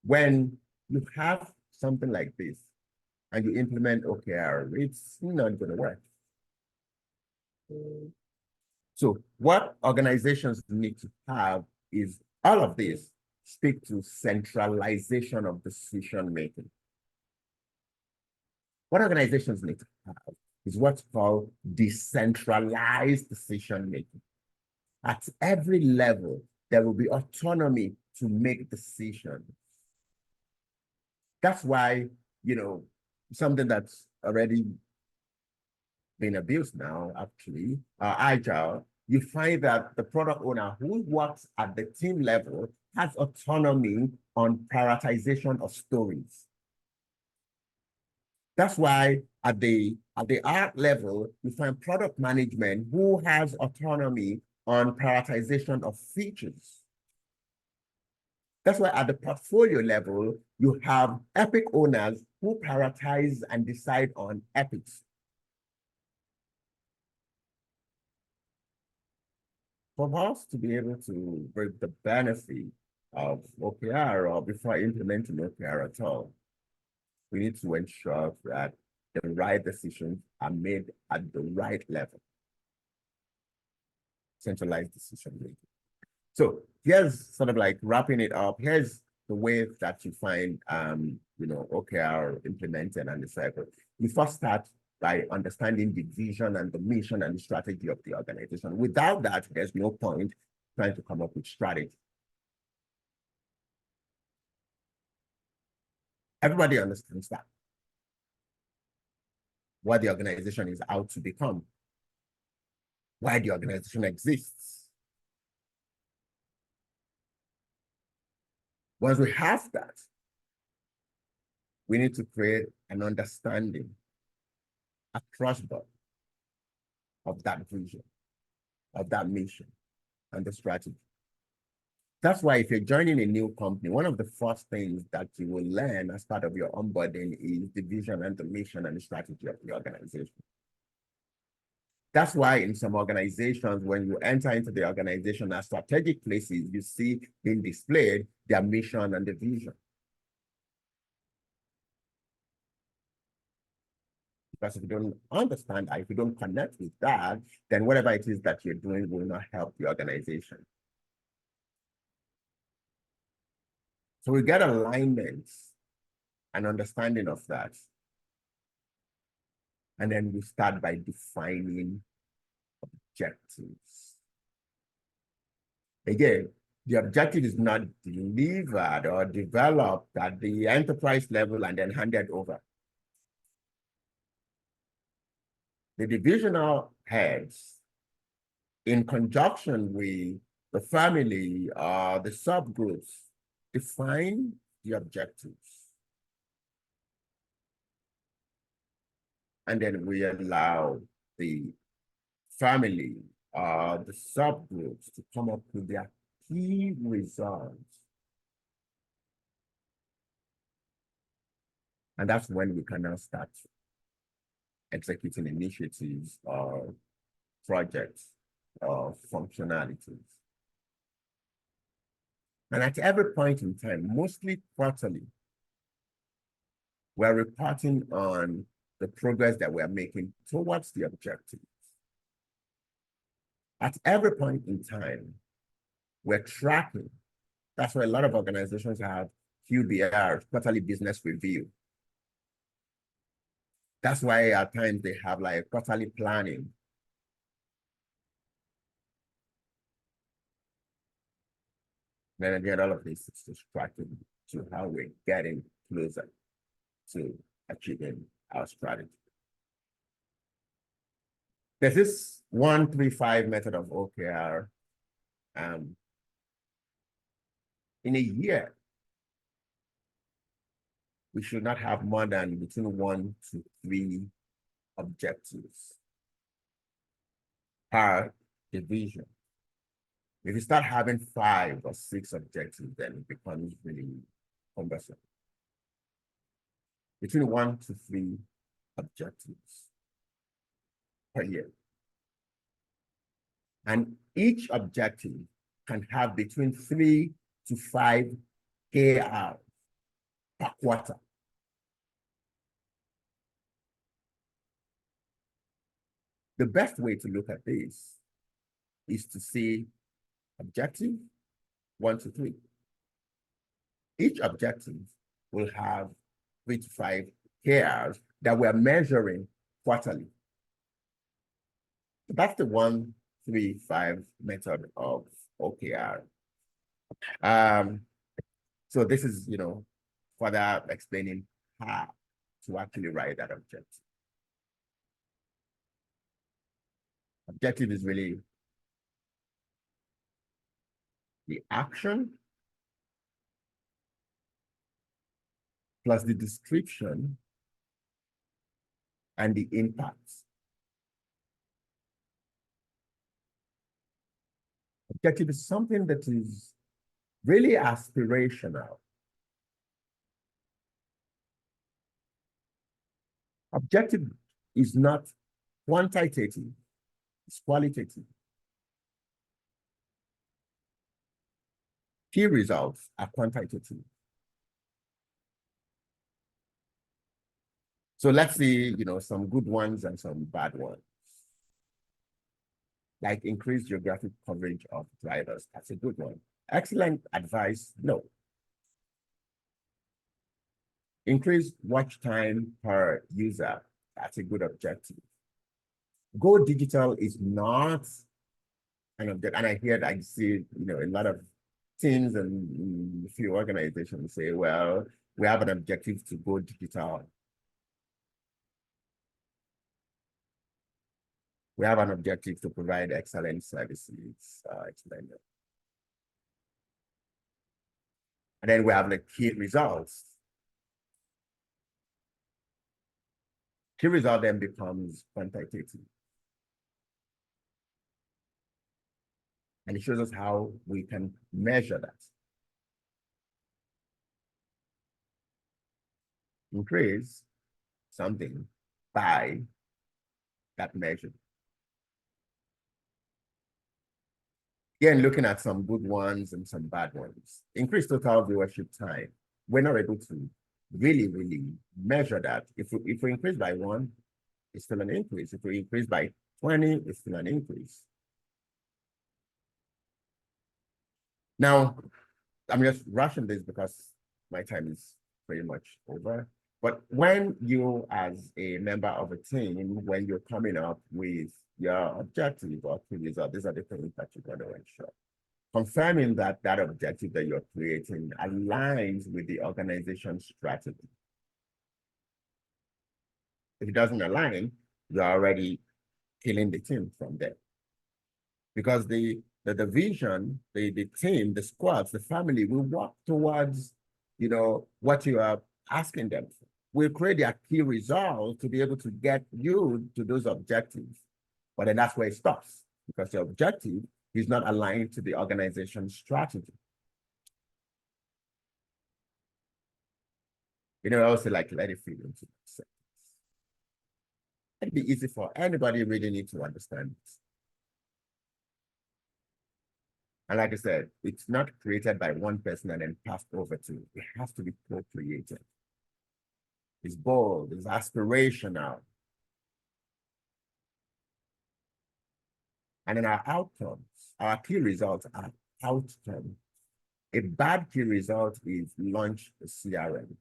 When you have something like this and you implement OKR, it's not going to work. So what organizations need to have is all of this speak to centralization of decision making. What organizations need to have is what's called decentralized decision making. At every level, there will be autonomy to make decisions. That's why, something that's already been abused now, actually, agile, you find that the product owner who works at the team level has autonomy on prioritization of stories. That's why at the art level, you find product management who has autonomy on prioritization of features. That's why at the portfolio level, you have epic owners who prioritize and decide on epics. For us to be able to bring the benefit of OKR or before implementing OKR at all, we need to ensure that the right decisions are made at the right level. Centralized decision making. So here's sort of like wrapping it up. Here's the way that you find OKR implemented and cycle. You first start by understanding the vision and the mission and the strategy of the organization. Without that, there's no point trying to come up with strategy. Everybody understands that. What the organization is out to become, why the organization exists. Once we have that, we need to create an understanding across board of that vision, of that mission, and the strategy. That's why if you're joining a new company, one of the first things that you will learn as part of your onboarding is the vision and the mission and the strategy of the organization. That's why in some organizations, when you enter into the organization as strategic places, you see being displayed their mission and the vision. Because if you don't understand that, if you don't connect with that, then whatever it is that you're doing will not help the organization. So we get alignment and understanding of that. And then we start by defining objectives. Again, the objective is not delivered or developed at the enterprise level and then handed over. The divisional heads, in conjunction with the family or the subgroups, define the objectives. And then we allow the family or the subgroups to come up with their key results. And that's when we can now start executing initiatives or projects or functionalities. And at every point in time, mostly quarterly, we're reporting on the progress that we're making towards the objectives. At every point in time, we're tracking. That's why a lot of organizations have QBR, quarterly business review. That's why at times they have like quarterly planning. Then again, all of this is just tracking to how we're getting closer to achieving our strategy. There's this 1-3-5 method of OKR. In a year, we should not have more than between 1 to 3 objectives per division. If you start having 5 or 6 objectives, then it becomes really cumbersome. Between 1 to 3 objectives per year. And each objective can have between 3 to 5 KR per quarter. The best way to look at this is to see objective 1 to 3. Each objective will have 3 to 5 KRs that we're measuring quarterly. That's the 1-3-5 method of OKR. So this is, further explaining how to actually write that objective. Objective is really the action plus the description and the impacts. Objective is something that is really aspirational. Objective is not quantitative, it's qualitative. Key results are quantitative. So let's see, some good ones and some bad ones. Like increased geographic coverage of drivers, that's a good one. Excellent advice, no. Increased watch time per user, that's a good objective. Go digital is not an objective, and I see, a lot of teams and a few organizations say, well, we have an objective to go digital. We have an objective to provide excellent services, and then we have the key results. Key result then becomes quantitative. And it shows us how we can measure that. Increase something by that measure. Again, looking at some good ones and some bad ones. Increase total viewership time. We're not able to really measure that. If we increase by 1, it's still an increase. If we increase by 20, it's still an increase. Now, I'm just rushing this because my time is pretty much over. But when you, as a member of a team, when you're coming up with your objective or key result, these are the things that you're going to ensure. Confirming that that objective that you're creating aligns with the organization's strategy. If it doesn't align, you're already killing the team from there. Because the vision, the team, the squads, the family will work towards, what you are asking them for. We'll create their key results to be able to get you to those objectives. But then that's where it stops, because the objective is not aligned to the organization's strategy. I also like let it fit into that. It'd be easy for anybody really need to understand this. And like I said, it's not created by one person and then passed over to, it has to be co-created. It's bold, it's aspirational. And then our outcomes, our key results are outcomes. A bad key result is launch a CRM.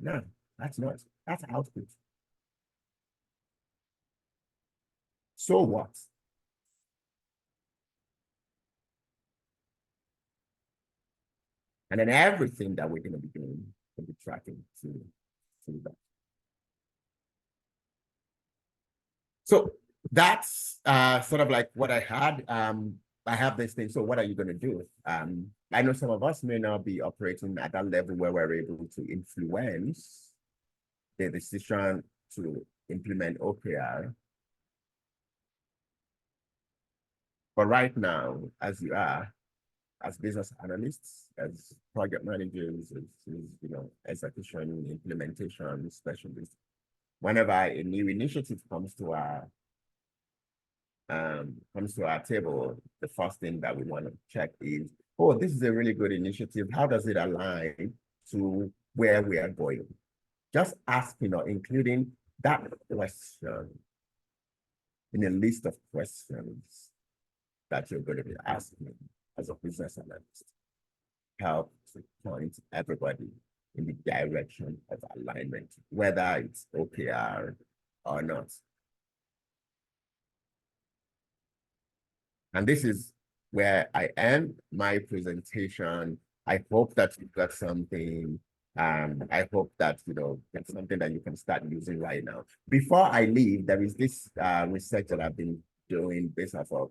No, that's not, that's output. So what? And then everything that we're going to be doing will be tracking to that. So that's sort of like what I had. I have this thing. So what are you going to do? I know some of us may not be operating at that level where we're able to influence the decision to implement OKR. But right now, as you are, as business analysts, as project managers, as execution, implementation specialists, whenever a new initiative comes to our table, the first thing that we want to check is, oh, this is a really good initiative. How does it align to where we are going? Just asking or including that question in a list of questions that you're going to be asking as a business analyst help to point everybody in the direction of alignment, whether it's OKR or not. And this is where I end my presentation. I hope that you got something. I hope that, it's something that you can start using right now. Before I leave, there is this research that I've been doing based off of,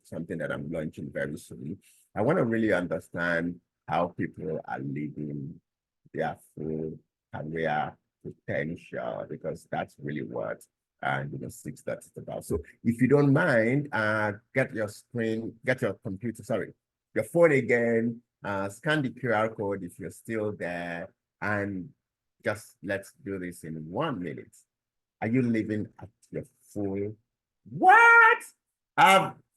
something that I'm launching very soon. I want to really understand how people are living their full career potential, because that's really what and 6 that's about. So if you don't mind, get your screen, get your computer, sorry, your phone again, scan the QR code if you're still there, and just let's do this in 1 minute. Are you living at your full? What?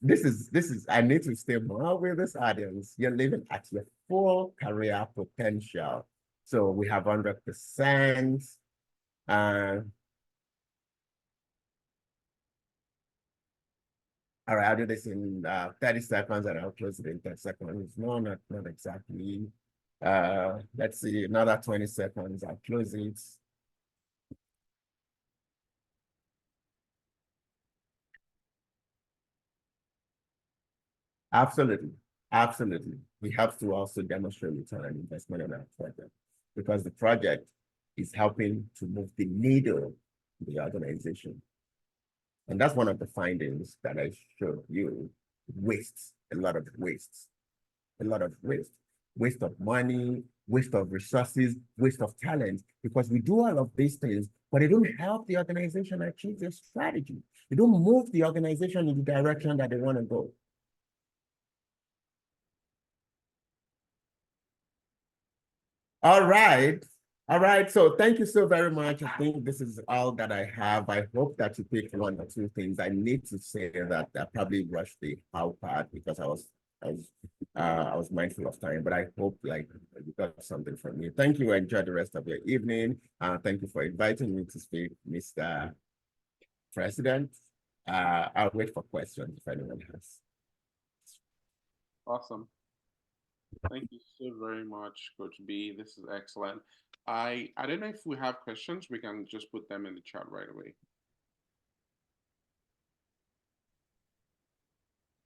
This is I need to stay more with this audience. You're living at your full career potential. So we have 100%. All right, I'll do this in 30 seconds and I'll close it in 10 seconds. No, not exactly. Let's see, another 20 seconds. I'll close it. Absolutely. Absolutely. We have to also demonstrate return on investment on our project, because the project is helping to move the needle in the organization. And that's one of the findings that I showed you. Waste, a lot of waste, a lot of waste of money, waste of resources, waste of talent, because we do all of these things, but they don't help the organization achieve their strategy. They don't move the organization in the direction that they want to go. All right. All right. So thank you so very much. I think this is all that I have. I hope that you picked one or two things. I need to say that I probably rushed the how part because I was mindful of time, but I hope like you got something from me. Thank you. Enjoy the rest of your evening. Thank you for inviting me to speak, Mr. President. I'll wait for questions if anyone has. Awesome. Thank you so very much, Coach B. This is excellent. I don't know if we have questions. We can just put them in the chat right away.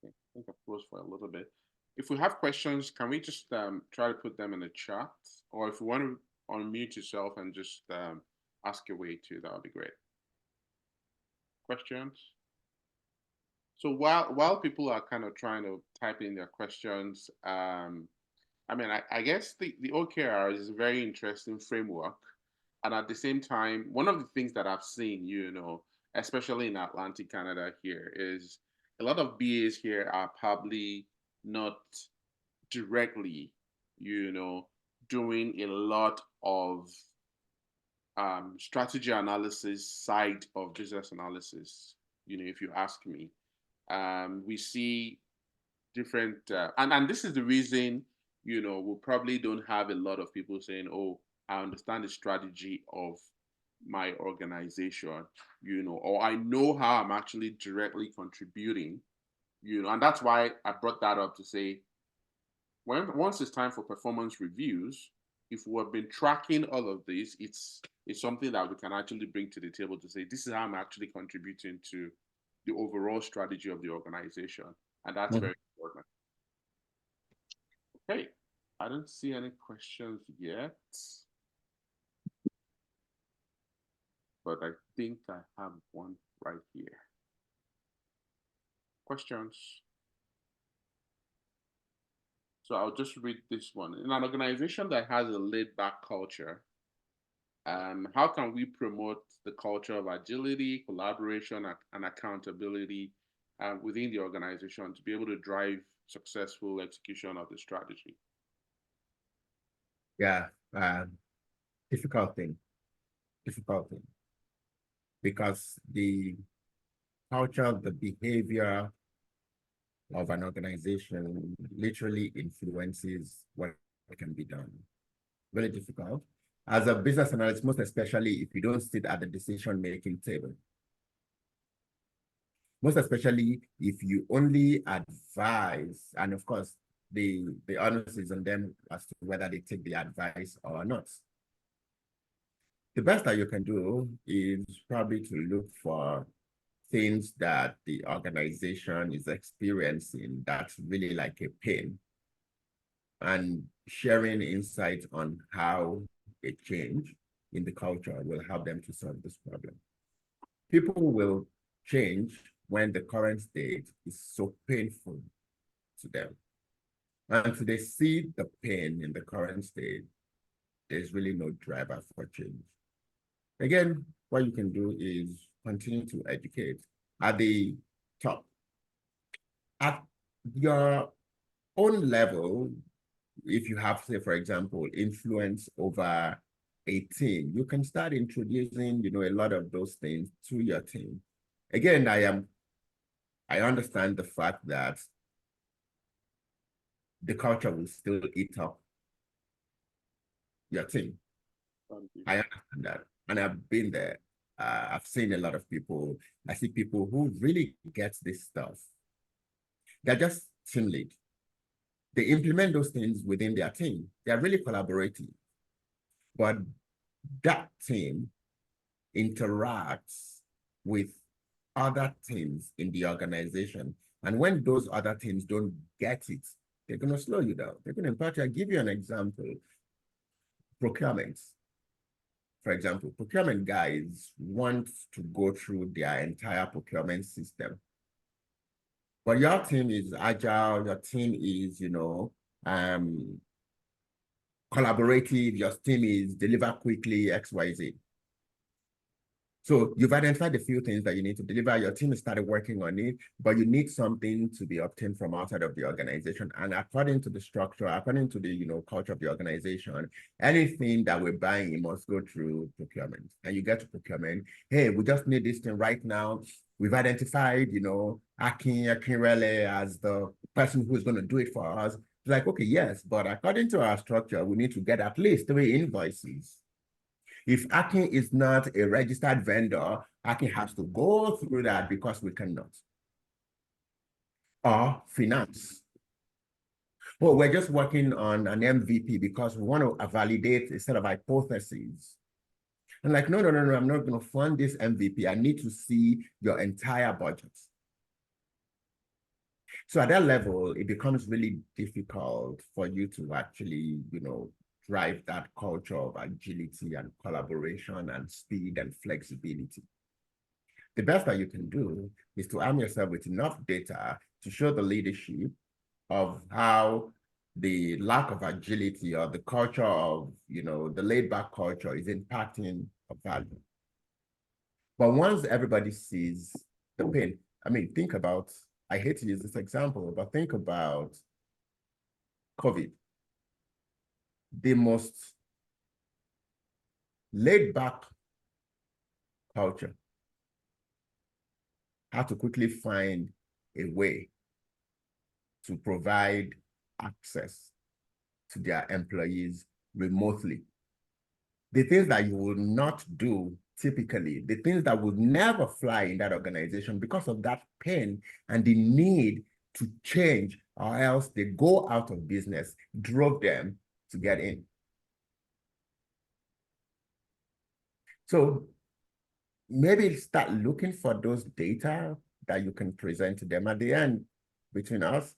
Okay, I think I've closed for a little bit. If we have questions, can we just try to put them in the chat? Or if you want to unmute yourself and just ask away too, that would be great. Questions? So while people are kind of trying to type in their questions, I mean, I guess the OKR is a very interesting framework. And at the same time, one of the things that I've seen, especially in Atlantic Canada here, is a lot of BAs here are probably not directly, doing a lot of strategy analysis side of business analysis, if you ask me. We see different, and this is the reason, we probably don't have a lot of people saying, oh, I understand the strategy of my organization, or I know how I'm actually directly contributing, and that's why I brought that up to say, once it's time for performance reviews, if we've been tracking all of this, it's something that we can actually bring to the table to say, this is how I'm actually contributing to the overall strategy of the organization. And that's very important. Okay, I don't see any questions yet, but I think I have one right here. Questions? So I'll just read this one. In an organization that has a laid-back culture, how can we promote the culture of agility, collaboration, and accountability within the organization to be able to drive successful execution of the strategy? Yeah, difficult thing, because the culture, the behavior of an organization literally influences what can be done. Very difficult. As a business analyst, most especially if you don't sit at the decision-making table. Most especially if you only advise, and of course, the onus is on them as to whether they take the advice or not. the best that you can do is probably to look for things that the organization is experiencing that's really like a pain, and sharing insights on how a change in the culture will help them to solve this problem. People will change when the current state is so painful to them. Until they see the pain in the current state, there's really no driver for change. Again, what you can do is continue to educate at the top. At your own level, if you have, say, for example, influence over a team, you can start introducing, a lot of those things to your team. Again, I understand the fact that the culture will still eat up your team. I understand that. And I've been there. I've seen a lot of people. I see people who really get this stuff. They're just team lead. They implement those things within their team. They're really collaborative. But that team interacts with other teams in the organization. And when those other teams don't get it, they're going to slow you down. They're going to impact you. I'll give you an example. Procurement. For example, procurement guys want to go through their entire procurement system. But your team is agile, your team is, collaborative, your team is deliver quickly, XYZ. So you've identified a few things that you need to deliver. Your team has started working on it, but you need something to be obtained from outside of the organization. And according to the structure, according to the culture of the organization, anything that we're buying, it must go through procurement. And you get to procurement, hey, we just need this thing right now. We've identified, Akinrele as the person who's going to do it for us. It's like, okay, yes, but according to our structure, we need to get at least 3 invoices. If Akin is not a registered vendor, Akin has to go through that because we cannot. Or finance. Well, we're just working on an MVP because we want to validate a set of hypotheses. And like, no, I'm not going to fund this MVP. I need to see your entire budget. So at that level, it becomes really difficult for you to actually, drive that culture of agility and collaboration and speed and flexibility. The best that you can do is to arm yourself with enough data to show the leadership of how the lack of agility or the culture of, the laid-back culture is impacting a value. But once everybody sees the pain, think about, I hate to use this example, but think about COVID. The most laid-back culture had to quickly find a way to provide access to their employees remotely. The things that you will not do typically, the things that would never fly in that organization because of that pain and the need to change or else they go out of business, drove them to get in. So maybe start looking for those data that you can present to them. At the end, between us,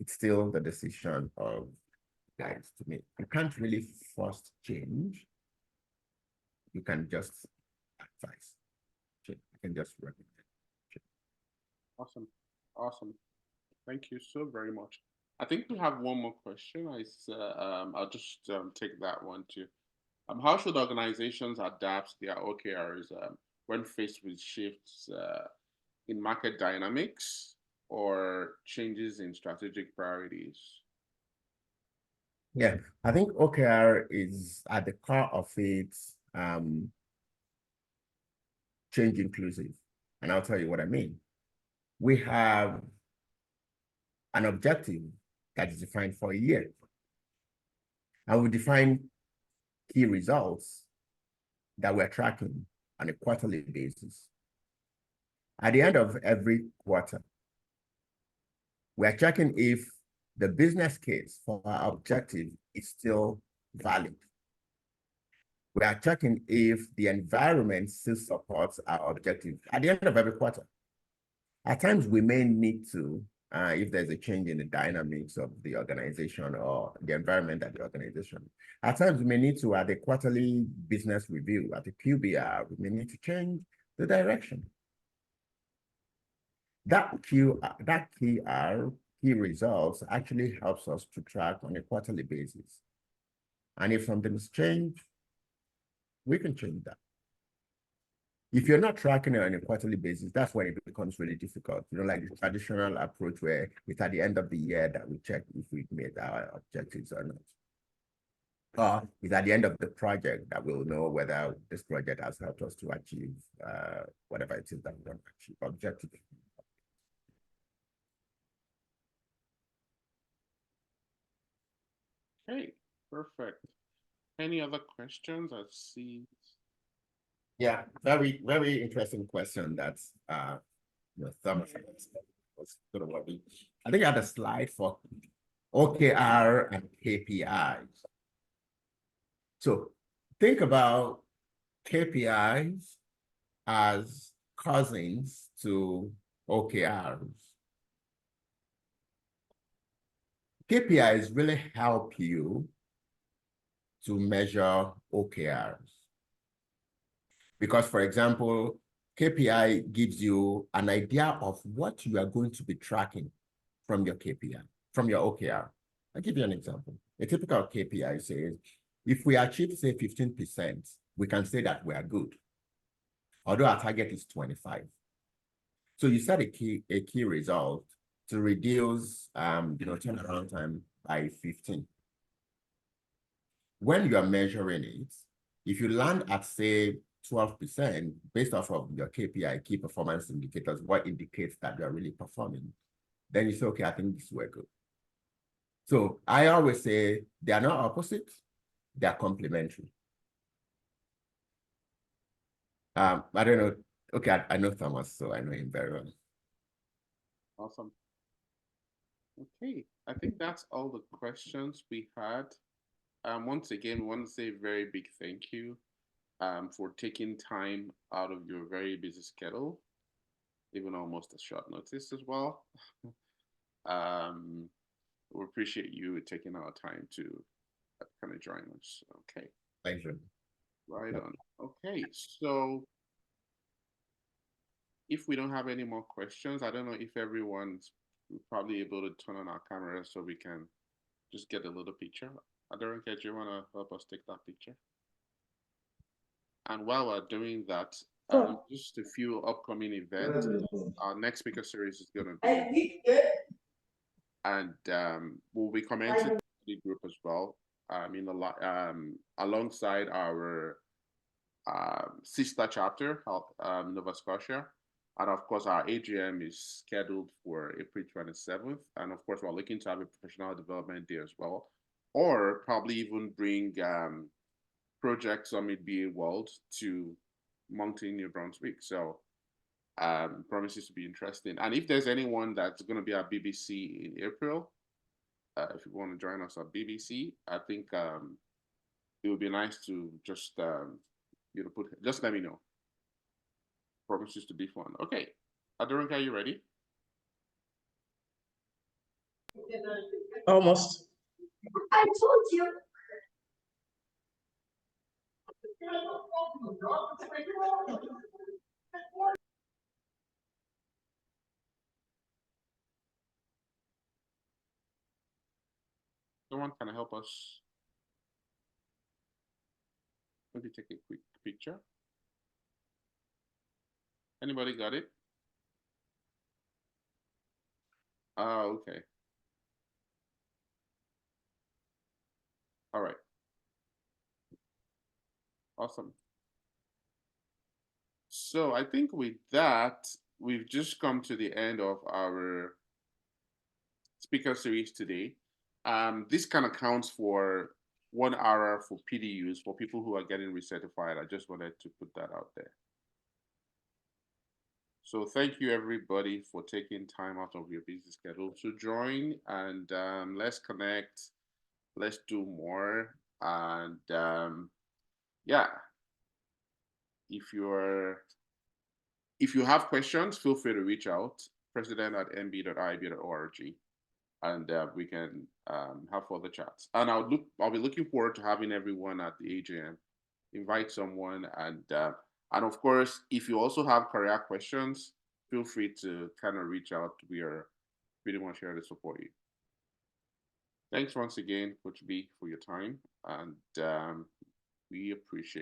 it's still the decision of guys to make. You can't really force change. You can just advise. You can just recommend. Awesome. Awesome. Thank you so very much. I think we have one more question. I'll just take that one too. How should organizations adapt their OKRs when faced with shifts in market dynamics or changes in strategic priorities? Yeah, I think OKR is at the core of it, change inclusive. And I'll tell you what I mean. We have an objective that is defined for a year. And we define key results that we're tracking on a quarterly basis. At the end of every quarter, we're checking if the business case for our objective is still valid. We are checking if the environment still supports our objectives at the end of every quarter. At times, we may need to, if there's a change in the dynamics of the organization or the environment at the organization. At times, we may need to, at a quarterly business review, at the QBR, we may need to change the direction. That key results actually helps us to track on a quarterly basis. And if something's changed, we can change that. If you're not tracking it on a quarterly basis, that's when it becomes really difficult. Like the traditional approach where it's at the end of the year that we check if we've made our objectives or not. Or it's at the end of the project that we'll know whether this project has helped us to achieve whatever it is that we want to achieve, objective. Okay, perfect. Any other questions? I see. Yeah, very, very interesting question. That's Thomas was sort of what I think I had a slide for OKR and KPIs. So think about KPIs as cousins to OKRs. KPIs really help you to measure OKRs. Because, for example, KPI gives you an idea of what you are going to be tracking from your KPI, from your OKR. I'll give you an example. A typical KPI says, if we achieve, say, 15%, we can say that we are good, although our target is 25. So you set a key result to reduce turnaround time by 15. When you are measuring it, if you land at, say, 12% based off of your KPI, key performance indicators, what indicates that you're really performing, then you say, okay, I think this worked good. So I always say they are not opposites, they are complementary. I don't know. Okay, I know Thomas, so I know him very well. Awesome. Okay, I think that's all the questions we had. Once again, we want to say a very big thank you for taking time out of your very busy schedule, even almost a short notice as well. We appreciate you taking our time to kind of join us. Okay. Pleasure. Right on. Okay, so if we don't have any more questions, I don't know if everyone's probably able to turn on our camera so we can just get a little picture. Adorinka, do you want to help us take that picture? And while we're doing that, just a few upcoming events. Our next speaker series is going to be, and we'll be commencing the group as well. Alongside our sister chapter, Nova Scotia. And of course, our AGM is scheduled for April 27th. And of course, we're looking to have a professional development day as well, or probably even bring Project Summit BA World to Moncton, New Brunswick. So promises to be interesting. And if there's anyone that's going to be at BBC in April, if you want to join us at BBC, I think it would be nice to just just let me know. Promises to be fun. Okay, Adorinka, are you ready? Almost. I told you. Someone can help us. Maybe take a quick picture. Anybody got it? Okay. All right. Awesome. So I think with that, we've just come to the end of our speaker series today. This kind of counts for 1 hour for PDUs for people who are getting recertified. I just wanted to put that out there. So thank you everybody for taking time out of your busy schedule to join, and let's connect, let's do more, and yeah, if you're if you have questions, feel free to reach out, president@nb.ib.org, and we can have further chats. And I'll be looking forward to having everyone at the AGM. Invite someone, and of course, if you also have career questions, feel free to kind of reach out. We are pretty much here to support you. Thanks once again, Coach B, for your time, and we appreciate